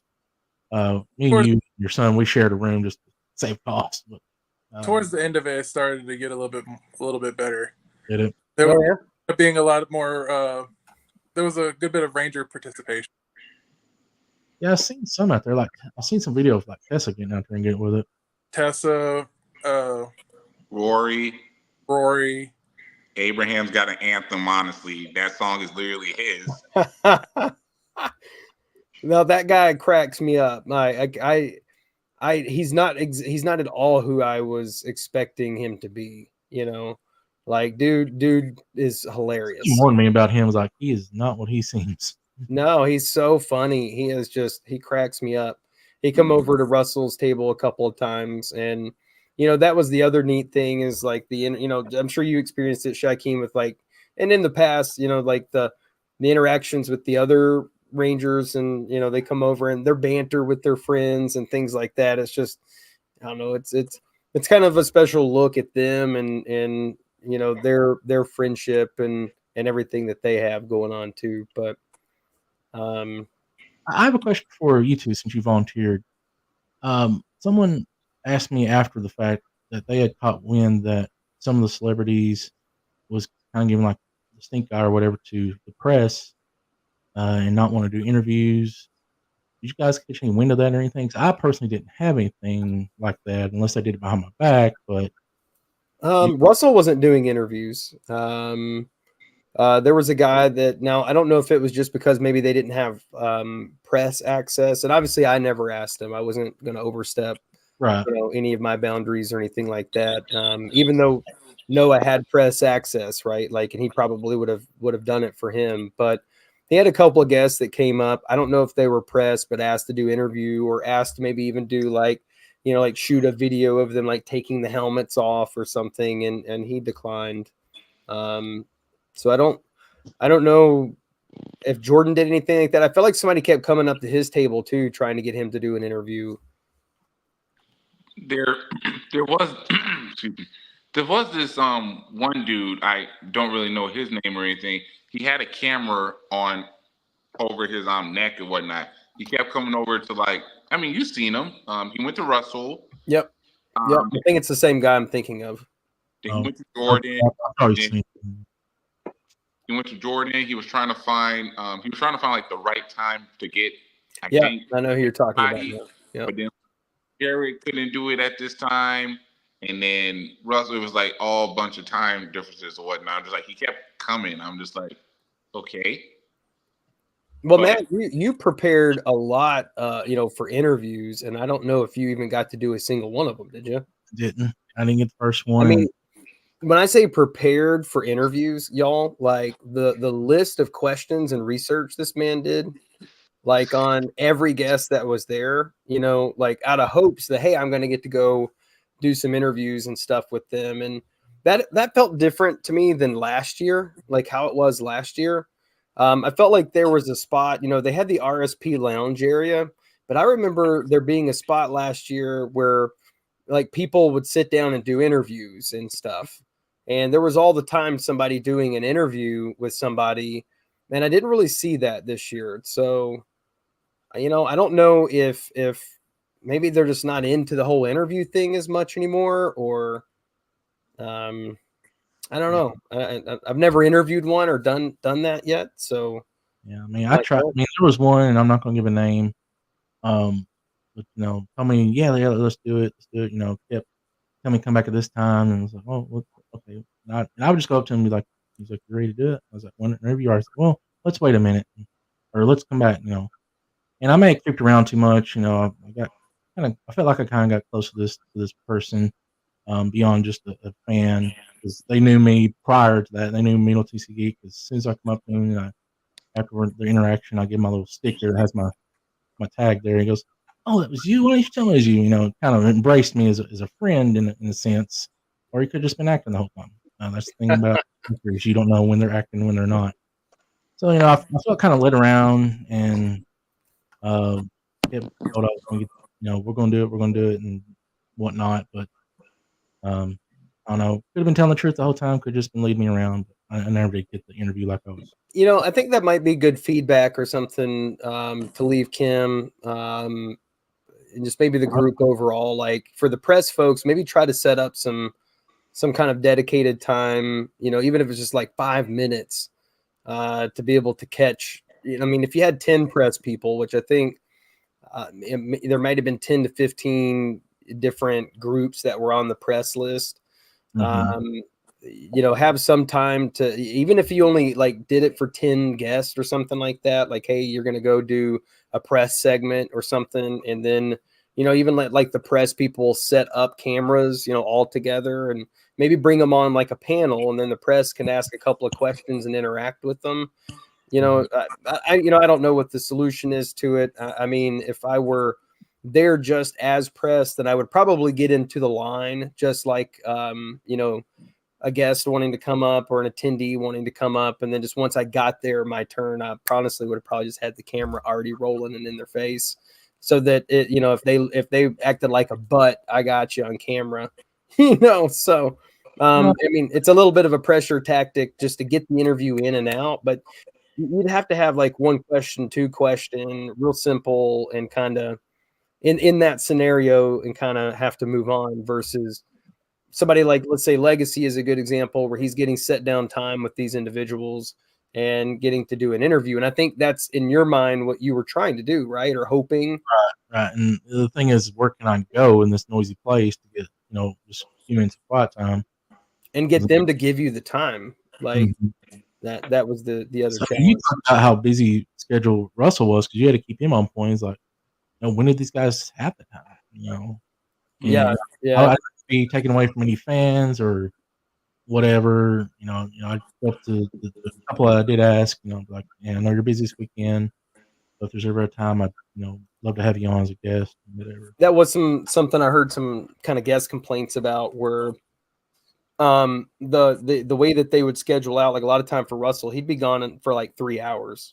Me and you, your son, we shared a room just to save cost. But Towards the end of it, it started to get a little bit better. did it? There Oh, was yeah. being a lot more. There was a good bit of Ranger participation. Yeah, I've seen some out there. Like I've seen some videos like Tessa getting out there and getting with it. Tessa, Rory, Rory. Abraham's got an anthem. Honestly, that song is literally his. No, that guy cracks me up. He's not at all who I was expecting him to be. You know, like dude is hilarious. He warned me about him. Was like, he is not what he seems. No, he's so funny. He cracks me up. He come over to Russell's table a couple of times, and that was the other neat thing is like I'm sure you experienced it, Shaquem, with like, and in the past, like the interactions with the other Rangers, and they come over and their banter with their friends and things like that. It's just, I don't know, it's kind of a special look at them and their friendship and everything that they have going on too. But I have a question for you two since you volunteered. Someone asked me after the fact that they had caught wind that some of the celebrities was kind of giving like the stink eye or whatever to the press and not want to do interviews. Did you guys catch any wind of that or anything? 'Cause I personally didn't have anything like that unless they did it behind my back. But Russell wasn't doing interviews. There was a guy that, now I don't know if it was just because maybe they didn't have press access, and obviously I never asked him. I wasn't going to overstep right, any of my boundaries or anything like that. Even though Noah had press access, right? Like, and he probably would have done it for him. But he had a couple of guests that came up. I don't know if they were press, but asked to do interview or asked to maybe even do like shoot a video of them like taking the helmets off or something, and he declined. So I don't know if Jordan did anything like that. I felt like somebody kept coming up to his table too, trying to get him to do an interview. There was excuse me, there was this one dude, I don't really know his name or anything. He had a camera on over his neck and whatnot. He kept coming over to like, I mean, you've seen him. He went to Russell. Yep. I think it's the same guy I'm thinking of. Then he went to Jordan. I've probably seen it. He went to Jordan. He was trying to find like the right time to get. I know who you're talking about. Yeah. But then Jared couldn't do it at this time, and then Russell, it was like all bunch of time differences or whatnot. I'm just like, he kept coming. I'm just like, okay. Well, Matt, you prepared a lot, for interviews, and I don't know if you even got to do a single one of them. Did you? I didn't get the first one. I mean, when I say prepared for interviews, y'all, like the list of questions and research this man did, like on every guest that was there, like out of hopes that, hey, I'm going to get to go do some interviews and stuff with them. And that felt different to me than last year, like how it was last year. I felt like there was a spot, they had the RSP lounge area, but I remember there being a spot last year where like people would sit down and do interviews and stuff. And there was all the time somebody doing an interview with somebody. And I didn't really see that this year. So, I don't know if maybe they're just not into the whole interview thing as much anymore, or I don't know. I've never interviewed one or done that yet. So yeah, I mean, I tried. I mean, there was one, and I'm not going to give a name. But I mean, yeah, let's do it. Kept tell me come back at this time, and I was like, oh, okay. And I would just go up to him and be like, he's like, you ready to do it? I was like, one interview. I was like, well, let's wait a minute, or let's come back. And I may have kicked around too much. I felt like I kind of got close to this person, beyond just a fan, because they knew me prior to that. They knew me, little TC Geek. As soon as I come up to him, after the interaction, I give my little sticker that has my tag there. He goes, "Oh, that was you. Why don't you tell me it was you?" Kind of embraced me as a friend in a sense, or he could have just been acting the whole time. That's the thing about actors; you don't know when they're acting, when they're not. So I felt kind of led around, and kept told I was going to get, we're going to do it, and whatnot. But I don't know. Could have been telling the truth the whole time. Could have just been leading me around. But I never did get the interview like I was. I think that might be good feedback or something to leave Kim. and just maybe the group overall, like for the press folks, maybe try to set up some kind of dedicated time, even if it's just like 5 minutes, to be able to catch. I mean, if you had 10 press people, which I think there might have been 10 to 15 different groups that were on the press list. Have some time to, even if you only like did it for 10 guests or something like that, like, hey, you're going to go do a press segment or something. And then, even let like the press people set up cameras, all together, and maybe bring them on like a panel, and then the press can ask a couple of questions and interact with them. I don't know what the solution is to it. I mean, if I were there just as press, then I would probably get into the line, just like, a guest wanting to come up or an attendee wanting to come up. And then just once I got there, my turn, I honestly would have probably just had the camera already rolling and in their face, so that it, if they acted like a butt, I got you on camera, so, I mean, it's a little bit of a pressure tactic just to get the interview in and out, but you'd have to have like 1 question, 2 question, real simple, and kind of in that scenario, and kind of have to move on, versus somebody like, let's say Legacy is a good example, where he's getting set down time with these individuals and getting to do an interview. And I think that's in your mind what you were trying to do, right? Or hoping. Right. And the thing is, working on go in this noisy place to get, just a few minutes of quiet time. And get them to give you the time. Like that was the other so challenge. You talked about how busy schedule Russell was, because you had to keep him on point. It's like, when did these guys have the time? Yeah. I don't be taken away from any fans or whatever. I go up to the couple I did ask, like, I know you're busy this weekend, but if there's ever a time, I'd, love to have you on as a guest, whatever. That was something I heard some kind of guest complaints about, where the way that they would schedule out, like a lot of time for Russell, he'd be gone for like 3 hours.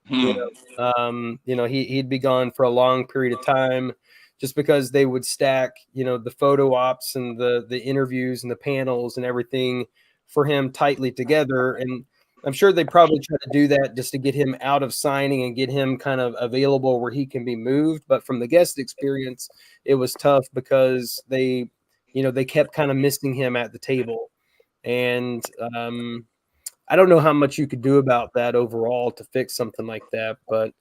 He'd be gone for a long period of time, just because they would stack, the photo ops and the interviews and the panels and everything for him tightly together. And I'm sure they probably try to do that just to get him out of signing and get him kind of available where he can be moved. But from the guest experience, it was tough, because they kept kind of missing him at the table. And I don't know how much you could do about that overall to fix something like that. But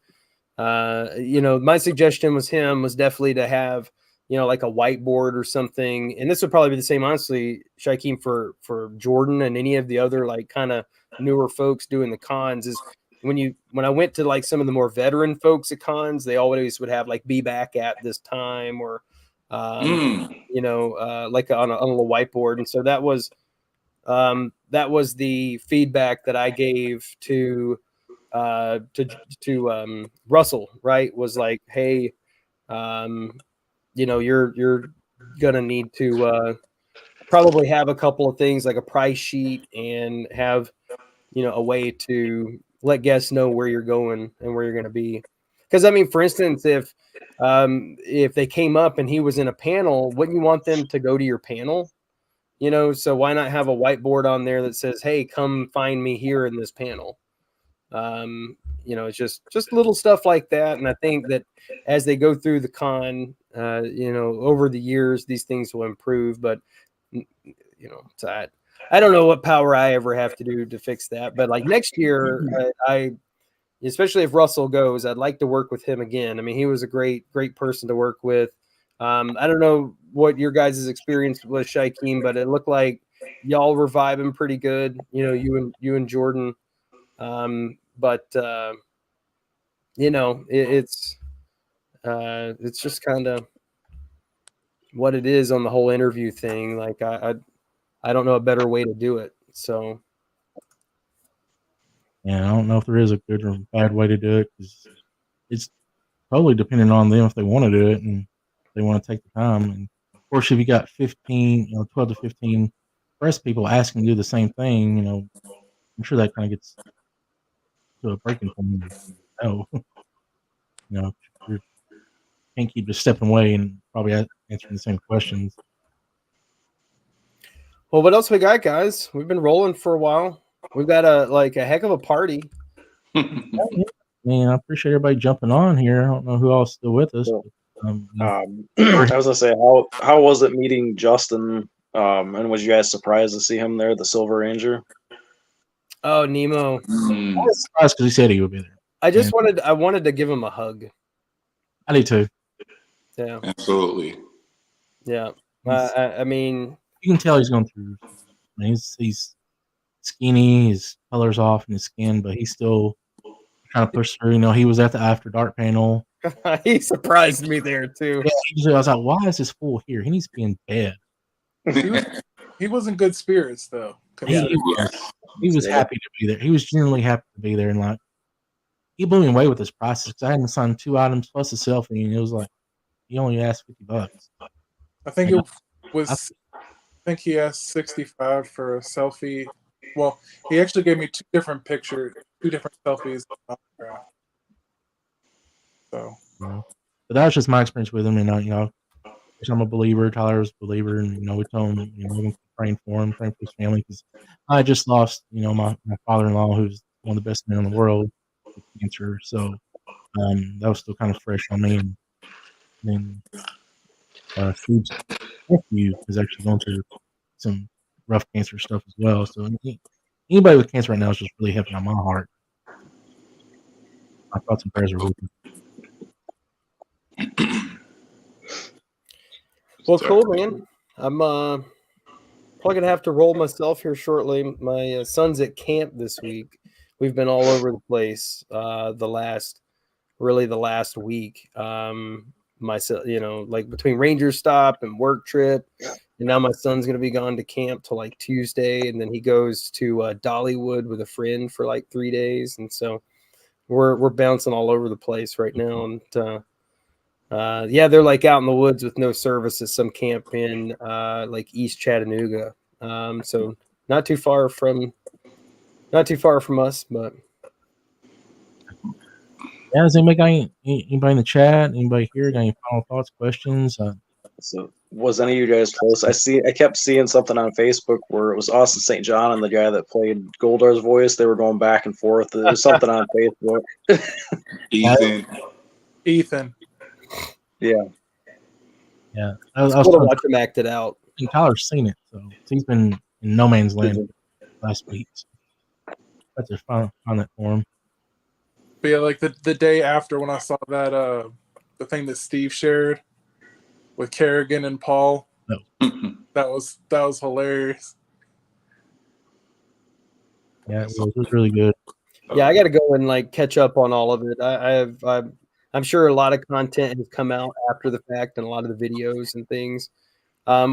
my suggestion was definitely to have, like a whiteboard or something. And this would probably be the same, honestly, Shakeem, for Jordan and any of the other like kind of newer folks doing the cons, is when I went to like some of the more veteran folks at cons, they always would have like, be back at this time, or like on a little whiteboard. And so that was the feedback that I gave to Russell, right? Was like, hey, you're gonna need to probably have a couple of things, like a price sheet, and have a way to let guests know where you're going and where you're going to be. Because I mean, for instance, if they came up and he was in a panel, wouldn't you want them to go to your panel? So why not have a whiteboard on there that says, hey, come find me here in this panel? It's just little stuff like that. And I think that as they go through the con, over the years, these things will improve. But I don't know what power I ever have to do to fix that. But like next year, I especially if Russell goes, I'd like to work with him again. I mean, he was a great person to work with. I don't know what your guys' experience was, Shakeem, but it looked like y'all were vibing pretty good. You and Jordan. It's just kind of what it is on the whole interview thing. Like I don't know a better way to do it. So yeah, I don't know if there is a good or bad way to do it, because it's totally dependent on them if they want to do it and they want to take the time. And of course, if you got 12 to 15 press people asking to do the same thing, I'm sure that kind of gets to a breaking point. You can't keep just stepping away and probably answering the same questions. Well, what else we got, guys? We've been rolling for a while. We've got a heck of a party. Man, I appreciate everybody jumping on here. I don't know who else is still with us. I was gonna say, how was it meeting Justin? And was you guys surprised to see him there, the Silver Ranger? Oh, Nemo. I was surprised because he said he would be there. I wanted to give him a hug. I did too. Yeah. Absolutely. Yeah. I mean, you can tell he's going through. I mean, he's skinny, his color's off in his skin, but he's still trying to push through. You know, he was at the After Dark panel. he surprised me there too. Yeah, I was like, why is this fool here? He needs to be in bed. He was in good spirits though. He was happy to be there. He was genuinely happy to be there, and like he blew me away with this process. I hadn't signed 2 items plus a selfie, and it was like he only asked $50. I think it was. I think he asked 65 for a selfie. Well, he actually gave me 2 different pictures, 2 different selfies. So, but that was just my experience with him, and you know, I'm a believer. Tyler was a believer, and you know, we told him, you know, we're praying for him, praying for his family, because I just lost, you know, my father-in-law, who's one of the best men in the world, with cancer. So that was still kind of fresh on me. And then Steve's nephew is actually going through some rough cancer stuff as well. So anybody with cancer right now is just really heavy on my heart. My thoughts and prayers are with you. Well, cool, man. I'm probably gonna have to roll myself here shortly. My son's at camp this week. We've been all over the place the last week. Myself, you know, like between Rangerstop and work trip, and now my son's gonna be gone to camp till like Tuesday, and then he goes to Dollywood with a friend for like 3 days, and so we're bouncing all over the place right now. And yeah, they're like out in the woods with no service at some camp in like East Chattanooga. So not too far from us, but yeah, has anybody in the chat? Anybody here got any final thoughts, questions? So was any of you guys close? I kept seeing something on Facebook where it was Austin St. John and the guy that played Goldar's voice. They were going back and forth. There was something on Facebook. Ethan. Yeah. I was cool to watch him act it out. And Tyler's seen it, so he's been in no man's land last week. So that's just find that for him. But yeah, like the day after when I saw that the thing that Steve shared with Kerrigan and Paul, that was hilarious. Yeah, it was really good. Yeah, I got to go and like catch up on all of it. I'm sure a lot of content has come out after the fact, and a lot of the videos and things,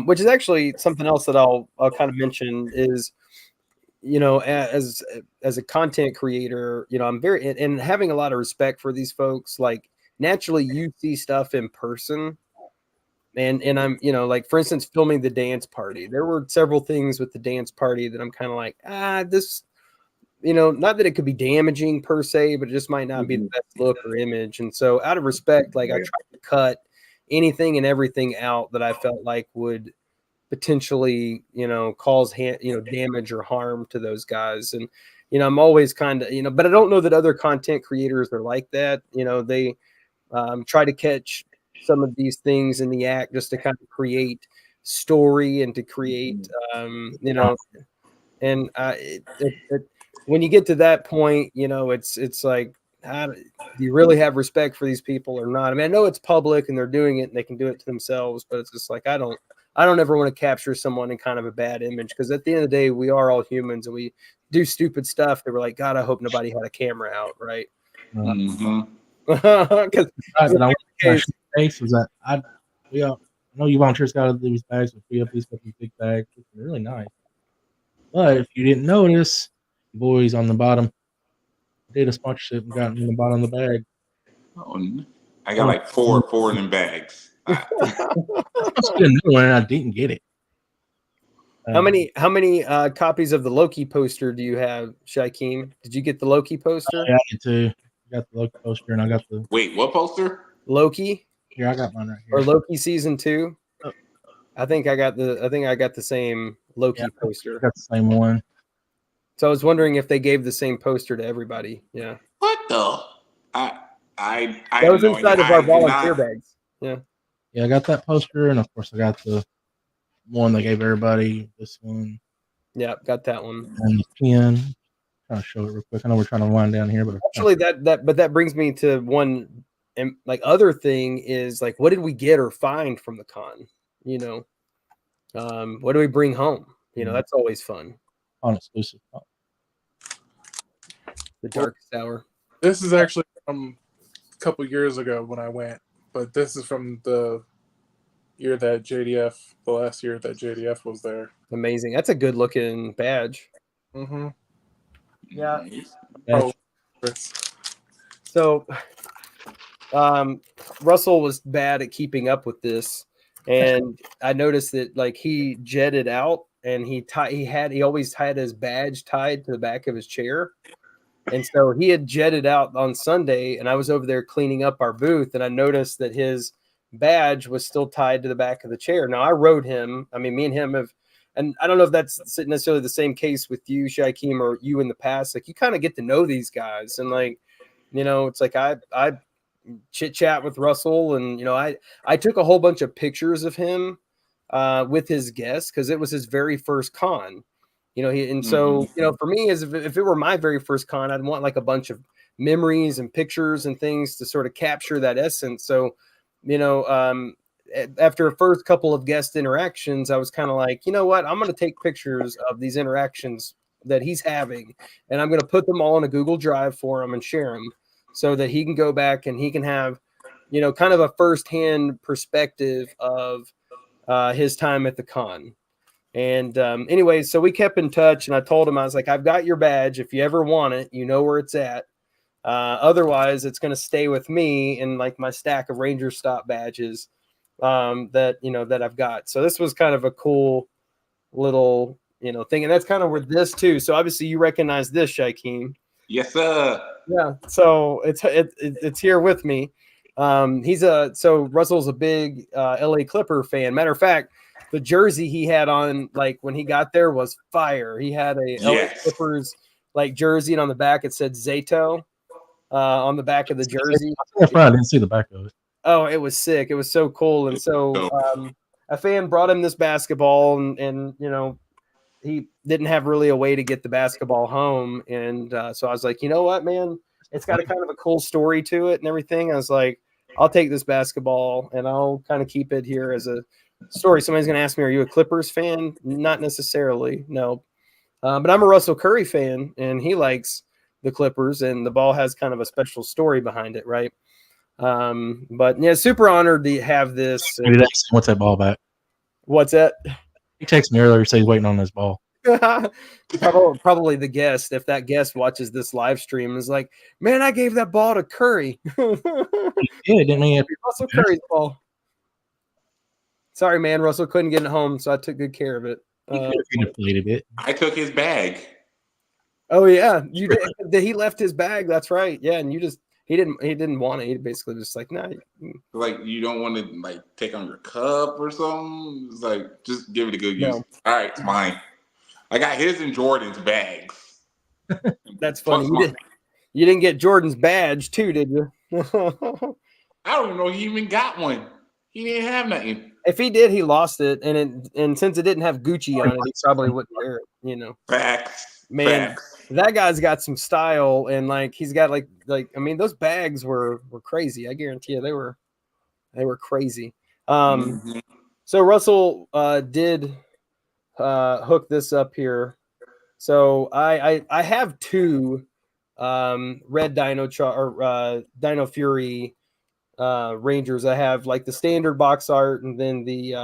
which is actually something else that I'll kind of mention is, you know, as a content creator, you know, I'm very and having a lot of respect for these folks. Like naturally, you see stuff in person, and I'm, you know, like for instance, filming the dance party. There were several things with the dance party that I'm kind of like, this. You know, not that it could be damaging per se, but it just might not be the best look or image. And so out of respect, like I tried to cut anything and everything out that I felt like would potentially, you know, cause, damage or harm to those guys. And, you know, I'm always kind of, you know, but I don't know that other content creators are like that. You know, they try to catch some of these things in the act just to kind of create story and to create, you know, and when you get to that point, you know, it's like, do you really have respect for these people or not? I mean, I know it's public and they're doing it and they can do it to themselves, but it's just like, I don't ever want to capture someone in kind of a bad image, because at the end of the day, we are all humans and we do stupid stuff that we're like, God, I hope nobody had a camera out, right? Because face was that I know you volunteers got these bags with free up these big bags, which are really nice. But if you didn't notice, the boys on the bottom did a sponsorship and got in the bottom of the bag. I got like four of them bags. I didn't get it. How many copies of the Loki poster do you have, Shakeem? Did you get the Loki poster? Yeah, I did too. I got the Loki poster and I got the what poster? Loki. Here, I got mine right here. Or Loki season 2. Oh. I think I got the same Loki poster. I got the same one. So I was wondering if they gave the same poster to everybody. Yeah. What the? I that was inside of our volunteer bags. Yeah. Yeah, I got that poster, and of course, I got the one they gave everybody. This one Yeah, got that one. and the pen. Trying to show it real quick. I know we're trying to wind down here, but Actually, that brings me to one and like other thing is like, what did we get or find from the con? You know, what do we bring home? You know, that's always fun. on exclusive. The darkest hour. This is actually from a couple years ago when I went, but this is from the year that JDF, the last year that JDF was there. Amazing. That's a good looking badge. Mm-hmm. Yeah. Oh, So, Russell was bad at keeping up with this, and I noticed that like he jetted out, and he always had his badge tied to the back of his chair, and so he had jetted out on Sunday, and I was over there cleaning up our booth, and I noticed that his badge was still tied to the back of the chair. Now I rode him. I mean, me and him have. And I don't know if that's necessarily the same case with you, Shaikeem, or you in the past. Like you kind of get to know these guys, and like, you know, it's like I chit chat with Russell, and you know, I took a whole bunch of pictures of him with his guests because it was his very first con. You know, so you know, for me, as if it were my very first con, I'd want like a bunch of memories and pictures and things to sort of capture that essence. So, you know, after a first couple of guest interactions, I was kind of like, you know what, I'm going to take pictures of these interactions that he's having, and I'm going to put them all in a Google Drive for him and share them so that he can go back and he can have, you know, kind of a firsthand perspective of his time at the con. And anyway, so we kept in touch, and I told him, I was like, I've got your badge. If you ever want it, you know where it's at. Otherwise, it's going to stay with me in like my stack of Rangerstop badges that, you know, that I've got. So this was kind of a cool little, you know, thing. And that's kind of where this too. So obviously you recognize this, Shaikeem. Yes, sir. Yeah. So it's here with me. So Russell's a big LA Clipper fan. Matter of fact, the jersey he had on, like when he got there, was fire. He had a LA Clippers like jersey, and on the back it said Zato on the back of the jersey. That's right. I didn't see the back of it. Oh, it was sick. It was so cool. And so a fan brought him this basketball, and you know, he didn't have really a way to get the basketball home. And so I was like, you know what, man, it's got a kind of a cool story to it and everything. I was like, I'll take this basketball and I'll kind of keep it here as a story. Somebody's going to ask me, are you a Clippers fan? Not necessarily. No. But I'm a Russell Curry fan, and he likes the Clippers, and the ball has kind of a special story behind it. Right. But yeah, super honored to have this. What's that ball back? What's that? He texted me earlier, said he's waiting on this ball. Probably the guest, if that guest watches this live stream, is like, man, I gave that ball to Curry. Yeah, didn't he? Russell Curry's ball. Sorry, man, Russell couldn't get it home, so I took good care of it. I took his bag. Oh yeah, you did. He left his bag. That's right. Yeah, and he didn't want it. He basically just like, nah. Like, you don't want to like take on your cup or something. It's like, just give it a good use. No. All right, it's mine. I got his and Jordan's bags. That's funny. You didn't get Jordan's badge too, did you? I don't even know he even got one. He didn't have nothing. If he did, he lost it, and since it didn't have Gucci on it, he probably wouldn't wear it. You know, Facts. Man, Facts. That guy's got some style, and like he's got like I mean, those bags were crazy. I guarantee you, they were crazy. So Russell did hook this up here. So I have two red Dino Fury Rangers. I have like the standard box art, and then the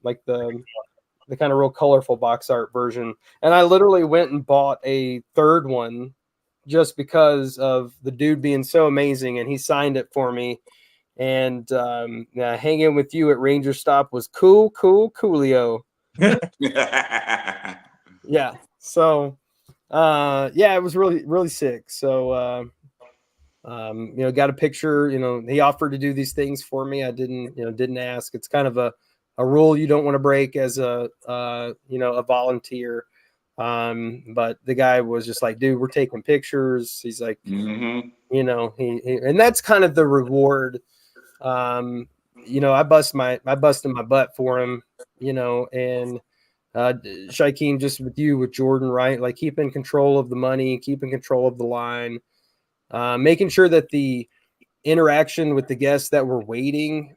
like the kind of real colorful box art version. And I literally went and bought a third one just because of the dude being so amazing, and he signed it for me. And hanging with you at Rangerstop was coolio. Yeah. So yeah, it was really, really sick. So you know, got a picture. You know, he offered to do these things for me. I didn't ask. It's kind of a rule you don't want to break as a volunteer. But the guy was just like, dude, we're taking pictures. He's like, you know, he and that's kind of the reward I busted my butt for him, and Shaikeem, just with you, with Jordan, right? Like keeping control of the money, keeping control of the line, making sure that the interaction with the guests that were waiting,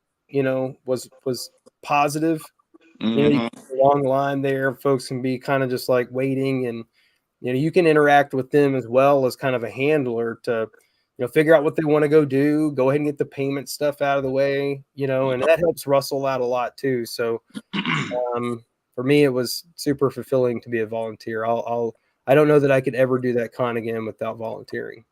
was positive. You Mhm. get a long line there, folks can be kind of just like waiting, and you can interact with them as well as kind of a handler to figure out what they want to go ahead and get the payment stuff out of the way, and that helps Russell out a lot too. So for me, it was super fulfilling to be a volunteer. I don't know that I could ever do that con again without volunteering.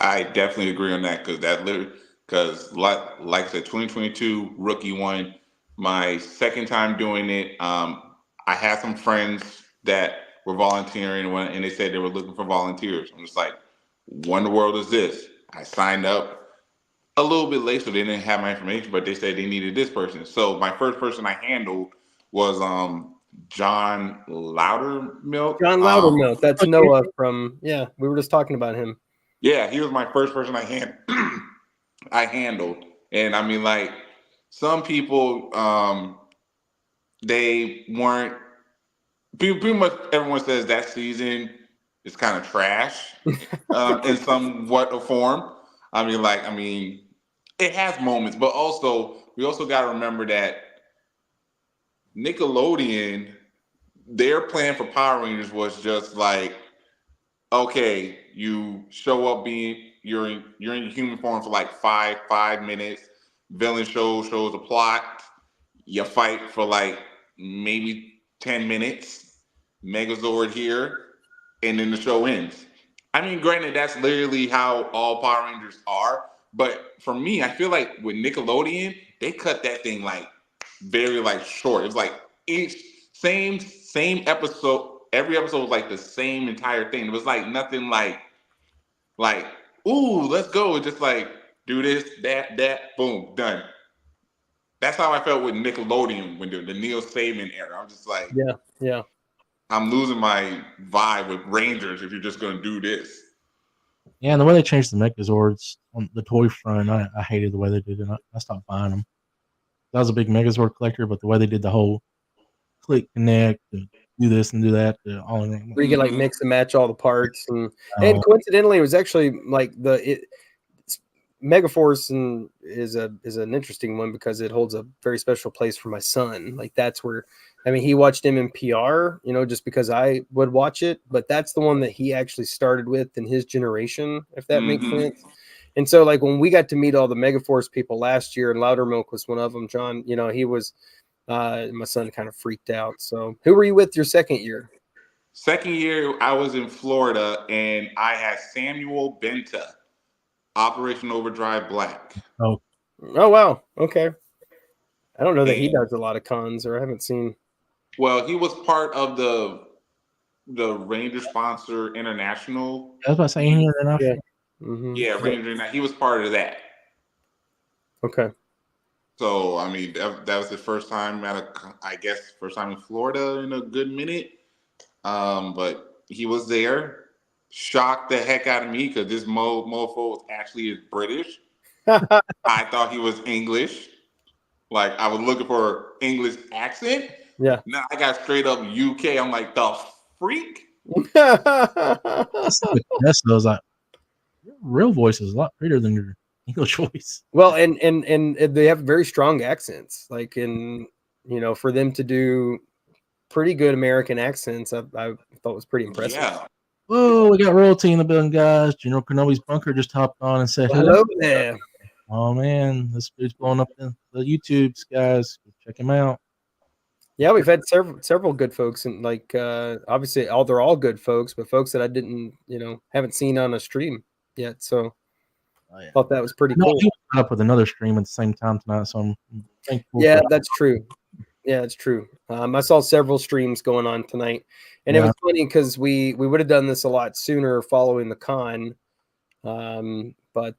I definitely agree on that because like I said, 2022 rookie one, my second time doing it. I had some friends that were volunteering and they said they were looking for volunteers. I'm just like, what in the world is this? I signed up a little bit late, so they didn't have my information, but they said they needed this person. So my first person I handled was John Loudermilk. John Loudermilk, that's Noah from we were just talking about him. Yeah, he was my first person I handled. And I mean, like, some people, they weren't, pretty much everyone says that season is kind of trash in somewhat a form. I mean, it has moments, but also, we also got to remember that Nickelodeon, their plan for Power Rangers was just like, okay, you show up being you're in human form for like five minutes. Villain shows a plot. You fight for like maybe 10 minutes. Megazord here, and then the show ends. I mean, granted, that's literally how all Power Rangers are. But for me, I feel like with Nickelodeon, they cut that thing like very like short. It's like each same episode. Every episode was like the same entire thing. It was like nothing like ooh, let's go. It's just like do this, that, boom, done. That's how I felt with Nickelodeon when the Neil Saban era. I'm just like, Yeah. I'm losing my vibe with Rangers if you're just gonna do this. Yeah, and the way they changed the Megazords on the toy front, I hated the way they did it. I stopped buying them. I was a big Megazord collector, but the way they did the whole click, connect, do this and do that, all in one. Where you can like mix and match all the parts, and Oh. coincidentally, it was actually like Megaforce is an interesting one because it holds a very special place for my son. Like that's where, I mean, he watched MMPR, just because I would watch it, but that's the one that he actually started with in his generation, if that makes sense. And so, like when we got to meet all the Megaforce people last year, and Loudermilk was one of them, John. He was. My son kind of freaked out. So, who were you with your second year? Second year, I was in Florida, and I had Samuel Benta, Operation Overdrive Black. Oh wow. Okay. I don't know that he does a lot of cons, or I haven't seen. Well, he was part of the Ranger Sponsor International. I was about to say international. Yeah. Mm-hmm. Yeah, Ranger. He was part of that. Okay. So I mean, that was his first time first time in Florida in a good minute. But he was there, shocked the heck out of me because this mofo was actually British. I thought he was English. Like I was looking for English accent. Yeah. Now I got straight up UK. I'm like, the freak. That's those like your real voice is a lot prettier than your English voice. Well, and they have very strong accents. Like for them to do pretty good American accents, I thought was pretty impressive. Yeah. Whoa, we got royalty in the building, guys. General Kenobi's bunker just hopped on and said hello there. Oh man, this dude's blowing up the YouTubes, guys. Check him out. Yeah, we've had several good folks, and like obviously they're all good folks, but folks that I didn't haven't seen on a stream yet. So I thought that was pretty cool. He up with another stream at the same time tonight, so I'm thankful. Yeah, that's true. Yeah, it's true. I saw several streams going on tonight, and it was funny because we would have done this a lot sooner following the con, but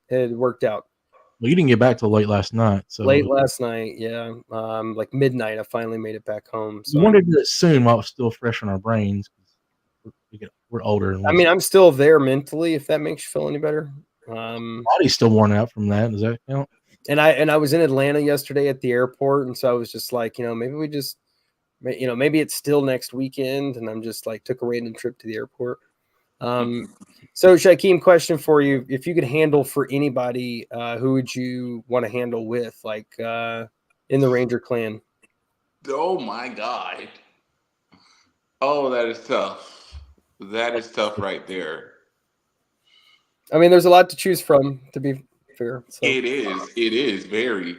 it worked out. Well, you didn't get back till late last night. So late last night, yeah, like midnight. I finally made it back home. So we wanted to do it soon while it was still fresh in our brains. We're older. I mean, I'm still there mentally. If that makes you feel any better. Body's still worn out from that. Does that count? And I was in Atlanta yesterday at the airport, and so I was just like, maybe it's still next weekend, and I'm just like took a random trip to the airport. So Shaquem, question for you: if you could handle for anybody, who would you want to handle with, like in the Ranger clan? Oh my God. Oh, that is tough. That is tough right there. I mean, there's a lot to choose from, to be fair. So. It is. It is very.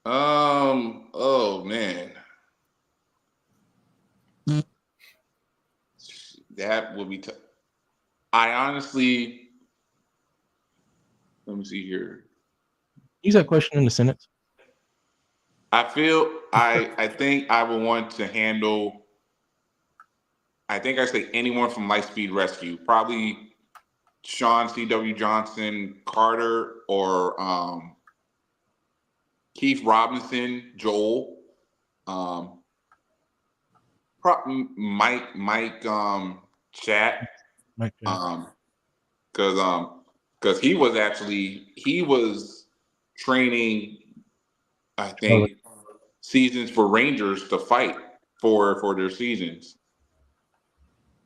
Oh man. That would be tough. I honestly. Let me see here. Use that question in the sentence. I think I would want to handle. I think I say anyone from Lightspeed Rescue. Probably Sean C.W. Johnson, Carter, or Keith Robinson, Joel, um, Mike, Chat, Mike Jack. because he was training, I think, seasons for Rangers to fight for their seasons.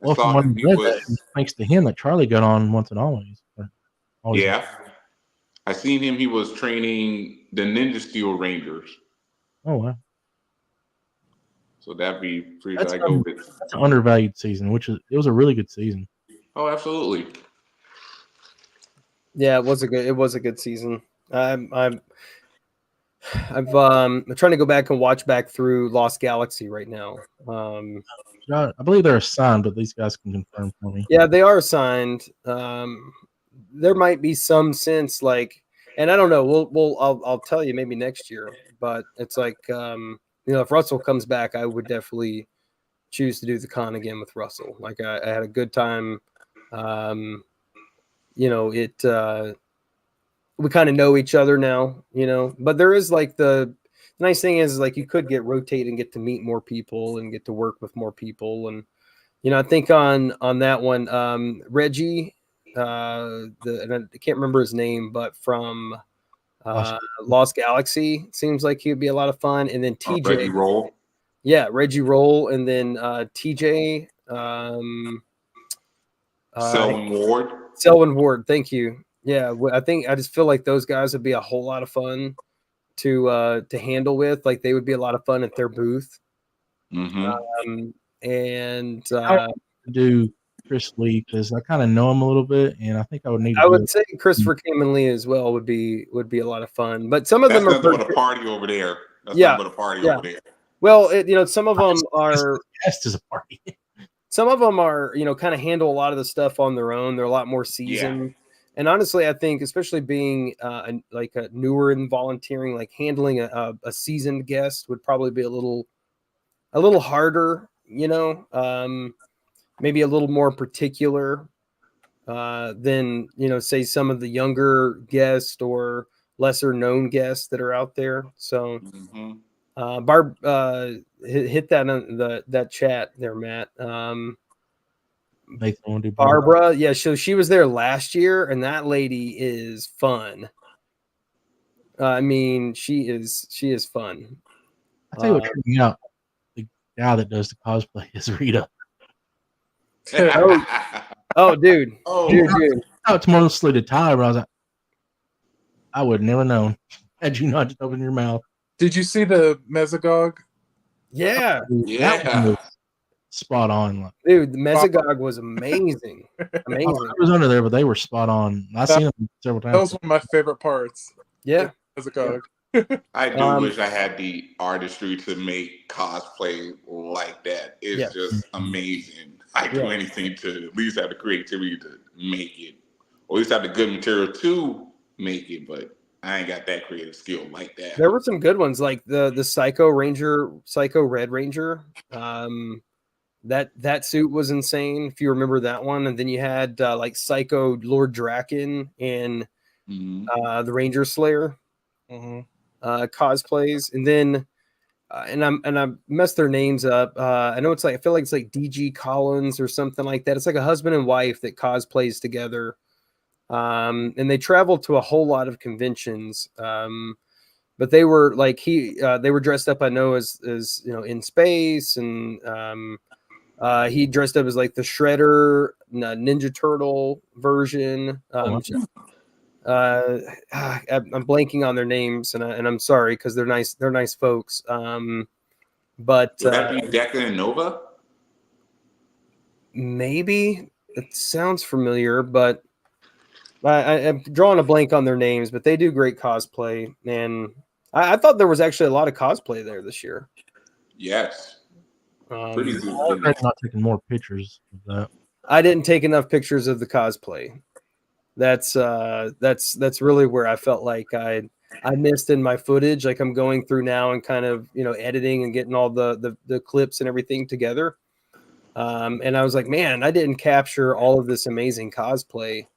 I Well, from saw what I him. He read, that it was was thanks to him that Charlie got on once and always. Or always. yeah. I seen him. He was training the Ninja Steel Rangers. Oh wow, So that'd be pretty. That's I go with. that's an undervalued season. It was a really good season. Oh, absolutely. Yeah, it was a good season. I'm trying to go back and watch back through Lost Galaxy right now. I believe they're assigned, but these guys can confirm for me. Yeah, they are assigned. There might be some sense like, and I don't know. I'll tell you maybe next year. But it's like, if Russell comes back, I would definitely choose to do the con again with Russell. Like I had a good time. We kind of know each other now, but there is like the nice thing is like you could get rotate and get to meet more people and get to work with more people. And, I think on that one, Reggie, and I can't remember his name, but from Lost Galaxy seems like he'd be a lot of fun. And then TJ, Reggie Roll. yeah, Reggie Roll. And then TJ, Selwyn Ward. Selwyn Ward. Thank you. Yeah, I just feel like those guys would be a whole lot of fun to handle with. Like they would be a lot of fun at their booth. Mm-hmm. And I would do Chris Lee because I kind of know him a little bit, and I think I would need. I would say Christopher Kamen Lee as well would be a lot of fun. But some of them are nothing but a party over there. That's yeah, nothing but a party over there. Well, some of them are. Best as a party. Some of them are, kind of handle a lot of the stuff on their own. They're a lot more seasoned. Yeah. And honestly, I think, especially being like a newer in volunteering, like handling a seasoned guest would probably be a little harder, maybe a little more particular than, say some of the younger guests or lesser known guests that are out there. So, Barb, hit that on that chat there, Matt. Barbara, yeah, so she was there last year, and that lady is fun. I mean, she is fun. I tell you what tripped me out. The guy that does the cosplay is Rita. Oh, dude. Dude. It's mostly the tie, but I was like, I would never known had you not just opened your mouth. Did you see the Mesogog? Yeah. Yeah. Spot on. Dude, the Mesogog was amazing. Amazing. I was under there, but they were spot on. I've seen them several times. That was one of my favorite parts. Yeah. Mesogog. I do wish I had the artistry to make cosplay like that. It's just amazing. I do anything to at least have the creativity to make it, or at least have the good material to make it, but I ain't got that creative skill like that. There were some good ones, like the Psycho Red Ranger. That suit was insane, if you remember that one. And then you had like Psycho Lord Draken and the Ranger Slayer cosplays. And then and I messed their names up. I feel like it's like DG Collins or something like that. It's like a husband and wife that cosplays together. And they travel to a whole lot of conventions. but they were like they were dressed up. I know as in space, and he dressed up as like the Shredder Ninja Turtle version. I'm blanking on their names, and I'm sorry because they're nice. They're nice folks. But would that be Declan and Nova? Maybe it sounds familiar, but I'm drawing a blank on their names. But they do great cosplay, and I thought there was actually a lot of cosplay there this year. Yes. Pretty good. I'm not taking more pictures of that. I didn't take enough pictures of the cosplay. That's really where I felt like I missed in my footage. Like I'm going through now and kind of editing and getting all the clips and everything together. And I was like, man, I didn't capture all of this amazing cosplay.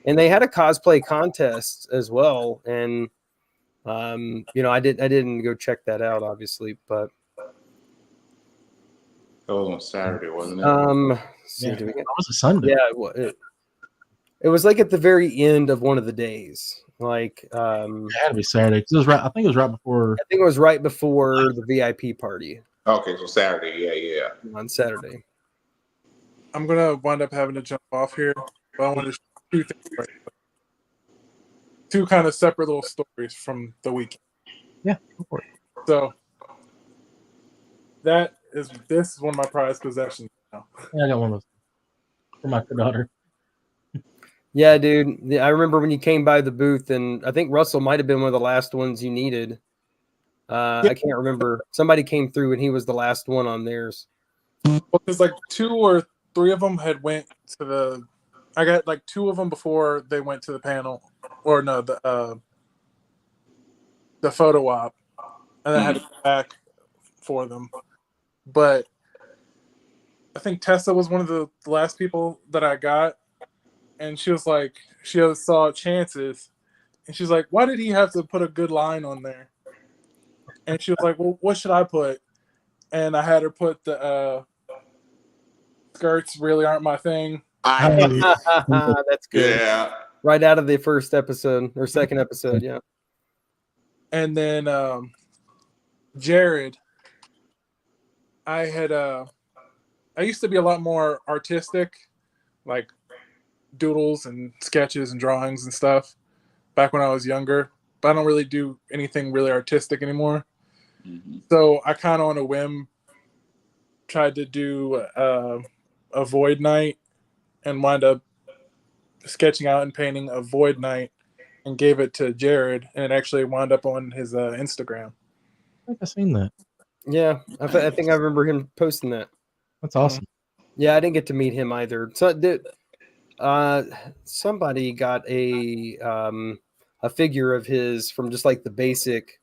And they had a cosplay contest as well. And I didn't go check that out, obviously, but that was on Saturday, wasn't it? It was a Sunday. Yeah, it was like at the very end of one of the days. Like it had to be Saturday. It was right. I think it was right before. I think it was right before the VIP party. Okay, so Saturday, yeah. On Saturday. I'm gonna wind up having to jump off here, but I want to share two things. Right now. Two kind of separate little stories from the weekend. Yeah, go for it. So this is one of my prized possessions now. Yeah, I got one of those for my daughter. Yeah, dude. I remember when you came by the booth, and I think Russell might have been one of the last ones you needed. I can't remember. Somebody came through, and he was the last one on theirs. Well, because like 2 or 3 of them had went to the. I got like 2 of them before they went to the panel, or no, the photo op, and I had to go back for them. But I think Tessa was one of the last people that I got. And she was like, she saw chances, and she's like, "Why did he have to put a good line on there?" And she was like, "Well, what should I put?" And I had her put the skirts really aren't my thing. That's good. Yeah. Right out of the first episode or second episode, yeah. And then Jared, I used to be a lot more artistic, like doodles and sketches and drawings and stuff back when I was younger, but I don't really do anything really artistic anymore. Mm-hmm. So I kind of on a whim tried to do a Void Knight and wind up sketching out and painting a Void Knight and gave it to Jared, and it actually wound up on his Instagram. I think I've seen that. Yeah, I think I remember him posting that. That's awesome. Yeah, I didn't get to meet him either. So somebody got a figure of his from just like the basic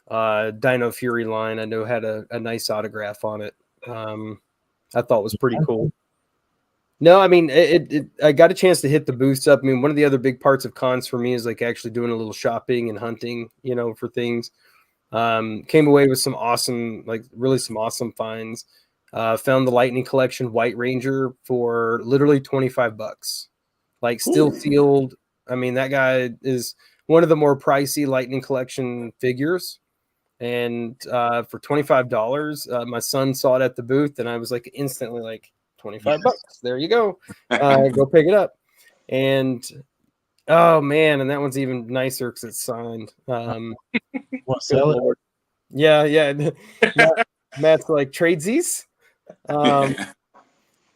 Dino Fury line. I know had a nice autograph on it. I thought was pretty cool. No, I mean I got a chance to hit the booths up. I mean, one of the other big parts of cons for me is like actually doing a little shopping and hunting, for things. Came away with some awesome finds. Found the Lightning Collection White Ranger for literally $25, like still sealed. I mean, that guy is one of the more pricey Lightning Collection figures. And for $25, my son saw it at the booth, and I was like instantly like $25. There you go. Go pick it up. And oh man, and that one's even nicer because it's signed. Want to sell it? Yeah. Matt's like tradesies.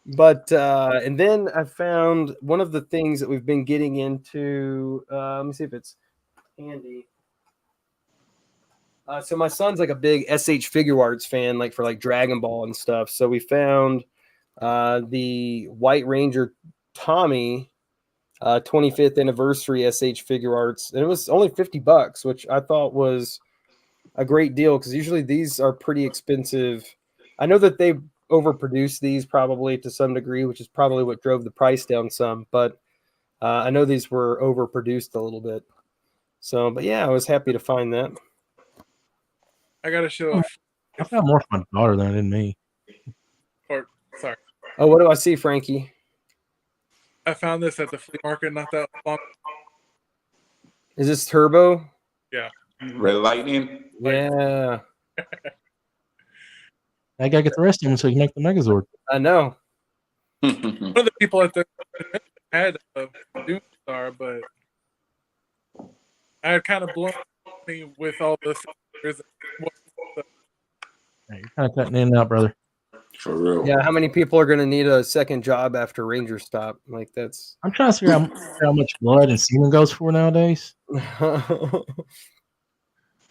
But and then I found one of the things that we've been getting into. Let me see if it's handy. So my son's like a big SH Figure Arts fan, like for like Dragon Ball and stuff. So we found the White Ranger Tommy 25th anniversary SH Figure Arts, and it was only $50, which I thought was a great deal because usually these are pretty expensive. I know that they overproduced these probably to some degree, which is probably what drove the price down some, but I know these were overproduced a little bit. So, but yeah, I was happy to find that. I gotta show. I found more for my daughter than I did me. Sorry. Oh, what do I see, Frankie? I found this at the flea market not that long. Is this Turbo? Yeah. Red Lightning. Yeah, I gotta get the rest of them so you can make the Megazord. I know. One of the people at the had a Doomstar, but I had kind of blown me with all the stickers. Right, you're kind of cutting in and out, brother. For real. Yeah, how many people are going to need a second job after Rangerstop? Like that's. I'm trying to figure out how much blood and semen goes for nowadays.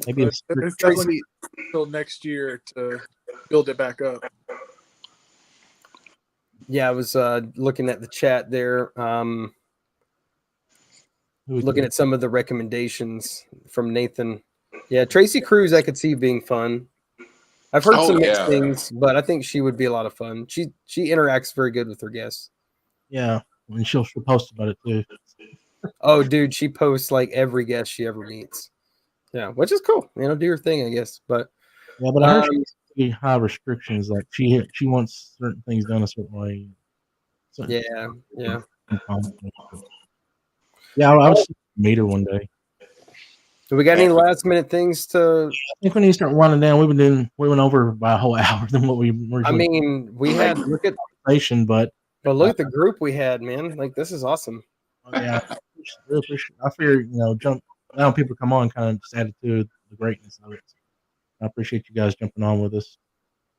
Maybe it's It's Tracy, definitely until next year to build it back up. yeah, I was looking at the chat there, looking at some of the recommendations from Nathan. Yeah, Tracy Cruz, I could see being fun. I've heard some mixed things, but I think she would be a lot of fun. She interacts very good with her guests. Yeah, and she'll post about it too. Oh, dude, she posts like every guest she ever meets. Yeah, which is cool. You know, do your thing, I guess. But yeah, but I heard she has high restrictions. Like she wants certain things done a certain way. So, yeah. Yeah, I was meet her one day. Do we got any last minute things to? I think we need to start winding down. We went over by a whole hour than what we originally. I mean, we had look at but look at the group we had, man. Like this is awesome. Yeah, really appreciate. I figure now people come on, kind of just added to the greatness of it. So I appreciate you guys jumping on with us.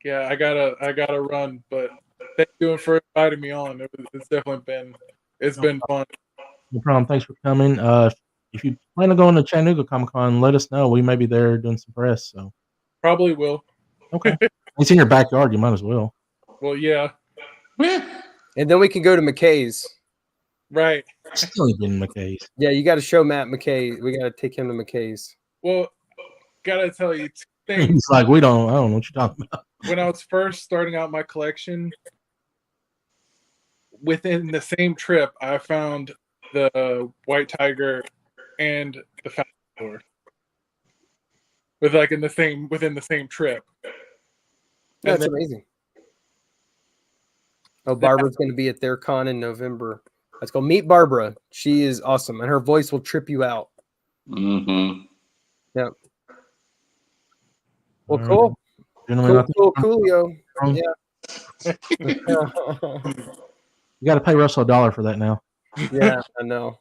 Yeah, I gotta run, but thank you for inviting me on. It's definitely been fun. No problem. Thanks for coming. If you plan on going to Chattanooga Comic Con, let us know. We may be there doing some press. So probably will. Okay, it's in your backyard. You might as well. Well, yeah. And then we can go to McKay's. Right. Still ain't been McKay's. Yeah, you got to show Matt McKay. We got to take him to McKay's. Well, gotta tell you two things. He's like, I don't know what you're talking about. When I was first starting out my collection, within the same trip, I found the White Tiger and the Falcon within the same trip. That's amazing. Oh, Barbara's going to be at their con in November. Let's go meet Barbara. She is awesome, and her voice will trip you out. Mm-hmm. Yeah. Well, cool. Coolio. Yeah. You got to pay Russell $1 for that now. Yeah, I know.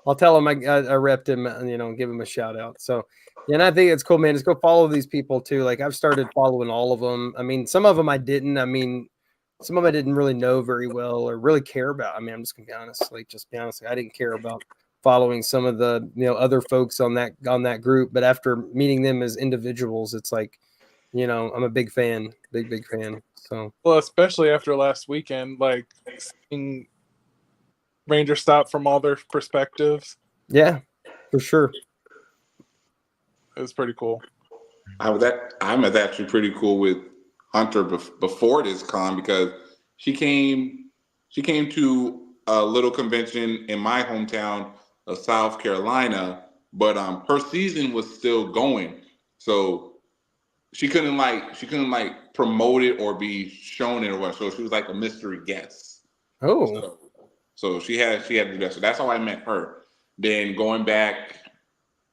I'll tell him I repped him, give him a shout out. So, yeah, and I think it's cool, man. Just go follow these people too. Like I've started following all of them. I mean, some of them I didn't. I mean, some of them I didn't really know very well or really care about. I mean, I'm just gonna be honest. Like, just be honest. I didn't care about following some of the other folks on that group. But after meeting them as individuals, it's like, I'm a big fan, big fan. So, well, especially after last weekend, like seeing Rangerstop from all their perspectives. Yeah, for sure. It was pretty cool. I'm actually pretty cool with Hunter before this con because she came to a little convention in my hometown of South Carolina, but her season was still going, so she couldn't promote it or be shown it or what. So she was like a mystery guest. Oh. So she had to do that. So that's how I met her. Then going back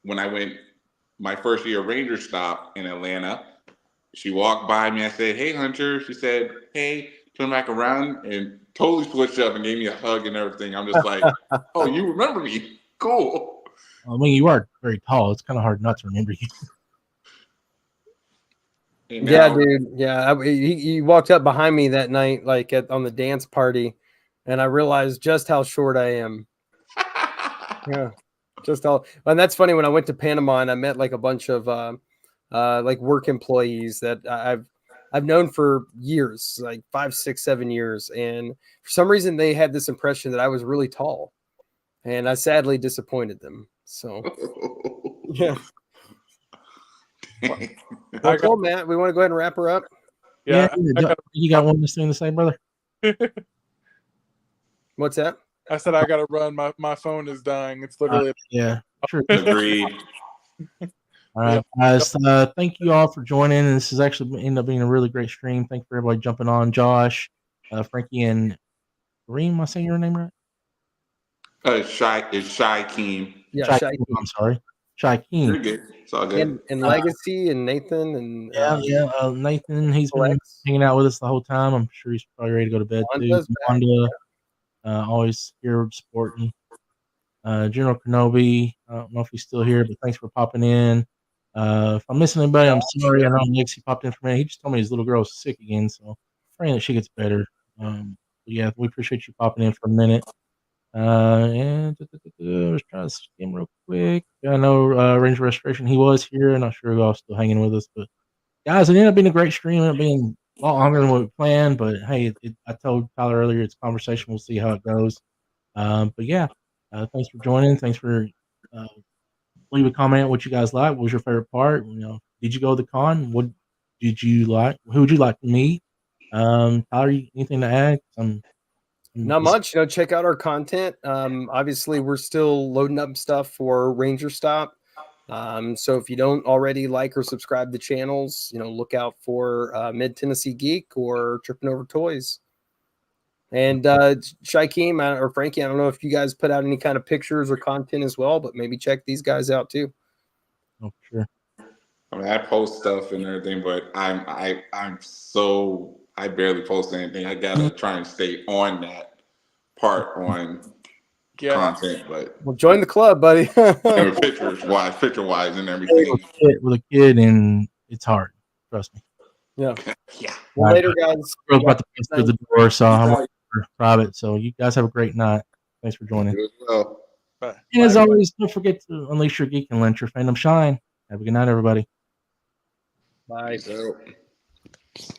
when I went my first year of Rangerstop in Atlanta, she walked by me. I said, "Hey, Hunter." She said, "Hey," turned back around and totally switched up and gave me a hug and everything. I'm just like, "Oh, you remember me? Cool." I mean, you are very tall. It's kind of hard not to remember you. Yeah, dude. Yeah, he walked up behind me that night, like on the dance party, and I realized just how short I am. Yeah, and that's funny. When I went to Panama and I met like a bunch of like work employees that I've known for years, like 5, 6, 7 years, and for some reason they had this impression that I was really tall, and I sadly disappointed them. So, yeah. Well, cool, Matt. We want to go ahead and wrap her up. Yeah, you got one thing to say, brother? What's that? I said I gotta run. My phone is dying. It's literally yeah. Sure. Agreed. All right, guys. Thank you all for joining. This has actually ended up being a really great stream. Thank you for everybody jumping on. Josh, Frankie, and Kareem. Am I saying your name right? It's Shy Keem. Yeah, Shy. I'm sorry. Shaquem. good. It's all good. And Legacy and Nathan and Nathan, he's been Alex. hanging out with us the whole time. I'm sure he's probably ready to go to bed too. Wanda's back. Wanda, always here supporting. General Kenobi, I don't know if he's still here, but thanks for popping in. If I'm missing anybody, I'm sorry. I know Lexi popped in for me. He just told me his little girl's sick again, so praying that she gets better. Yeah, we appreciate you popping in for a minute. And I was trying to skim real quick. I know Ranger Restoration, he was here, and I'm sure he was still hanging with us. But guys, it ended up being a great stream. It ended up being a lot longer than what we planned. But hey, I told Tyler earlier, it's conversation. We'll see how it goes. But yeah, thanks for joining. Thanks for leave a comment what you guys like. What was your favorite part? Did you go to the con? What did you like? Who would you like to meet? Tyler, anything to add? Not much. Check out our content. Obviously, we're still loading up stuff for Rangerstop. So if you don't already like or subscribe to channels, look out for Mid Tennessee Geek or Tripping Over Toys. And Shaquem or Frankie, I don't know if you guys put out any kind of pictures or content as well, but maybe check these guys out too. Oh, sure. I mean, I post stuff and everything, but I barely post anything. I gotta try and stay on that part on content, but join the club, buddy. picture wise and everything. With a kid, and it's hard. Trust me. Yeah. Yeah. Well, later, guys. Girl's about to pass through the door, so I'm private. So you guys have a great night. Thanks for joining. You as well. Bye. And as always, don't forget to unleash your geek and let your fandom shine. Have a good night, everybody. Bye. Peace out.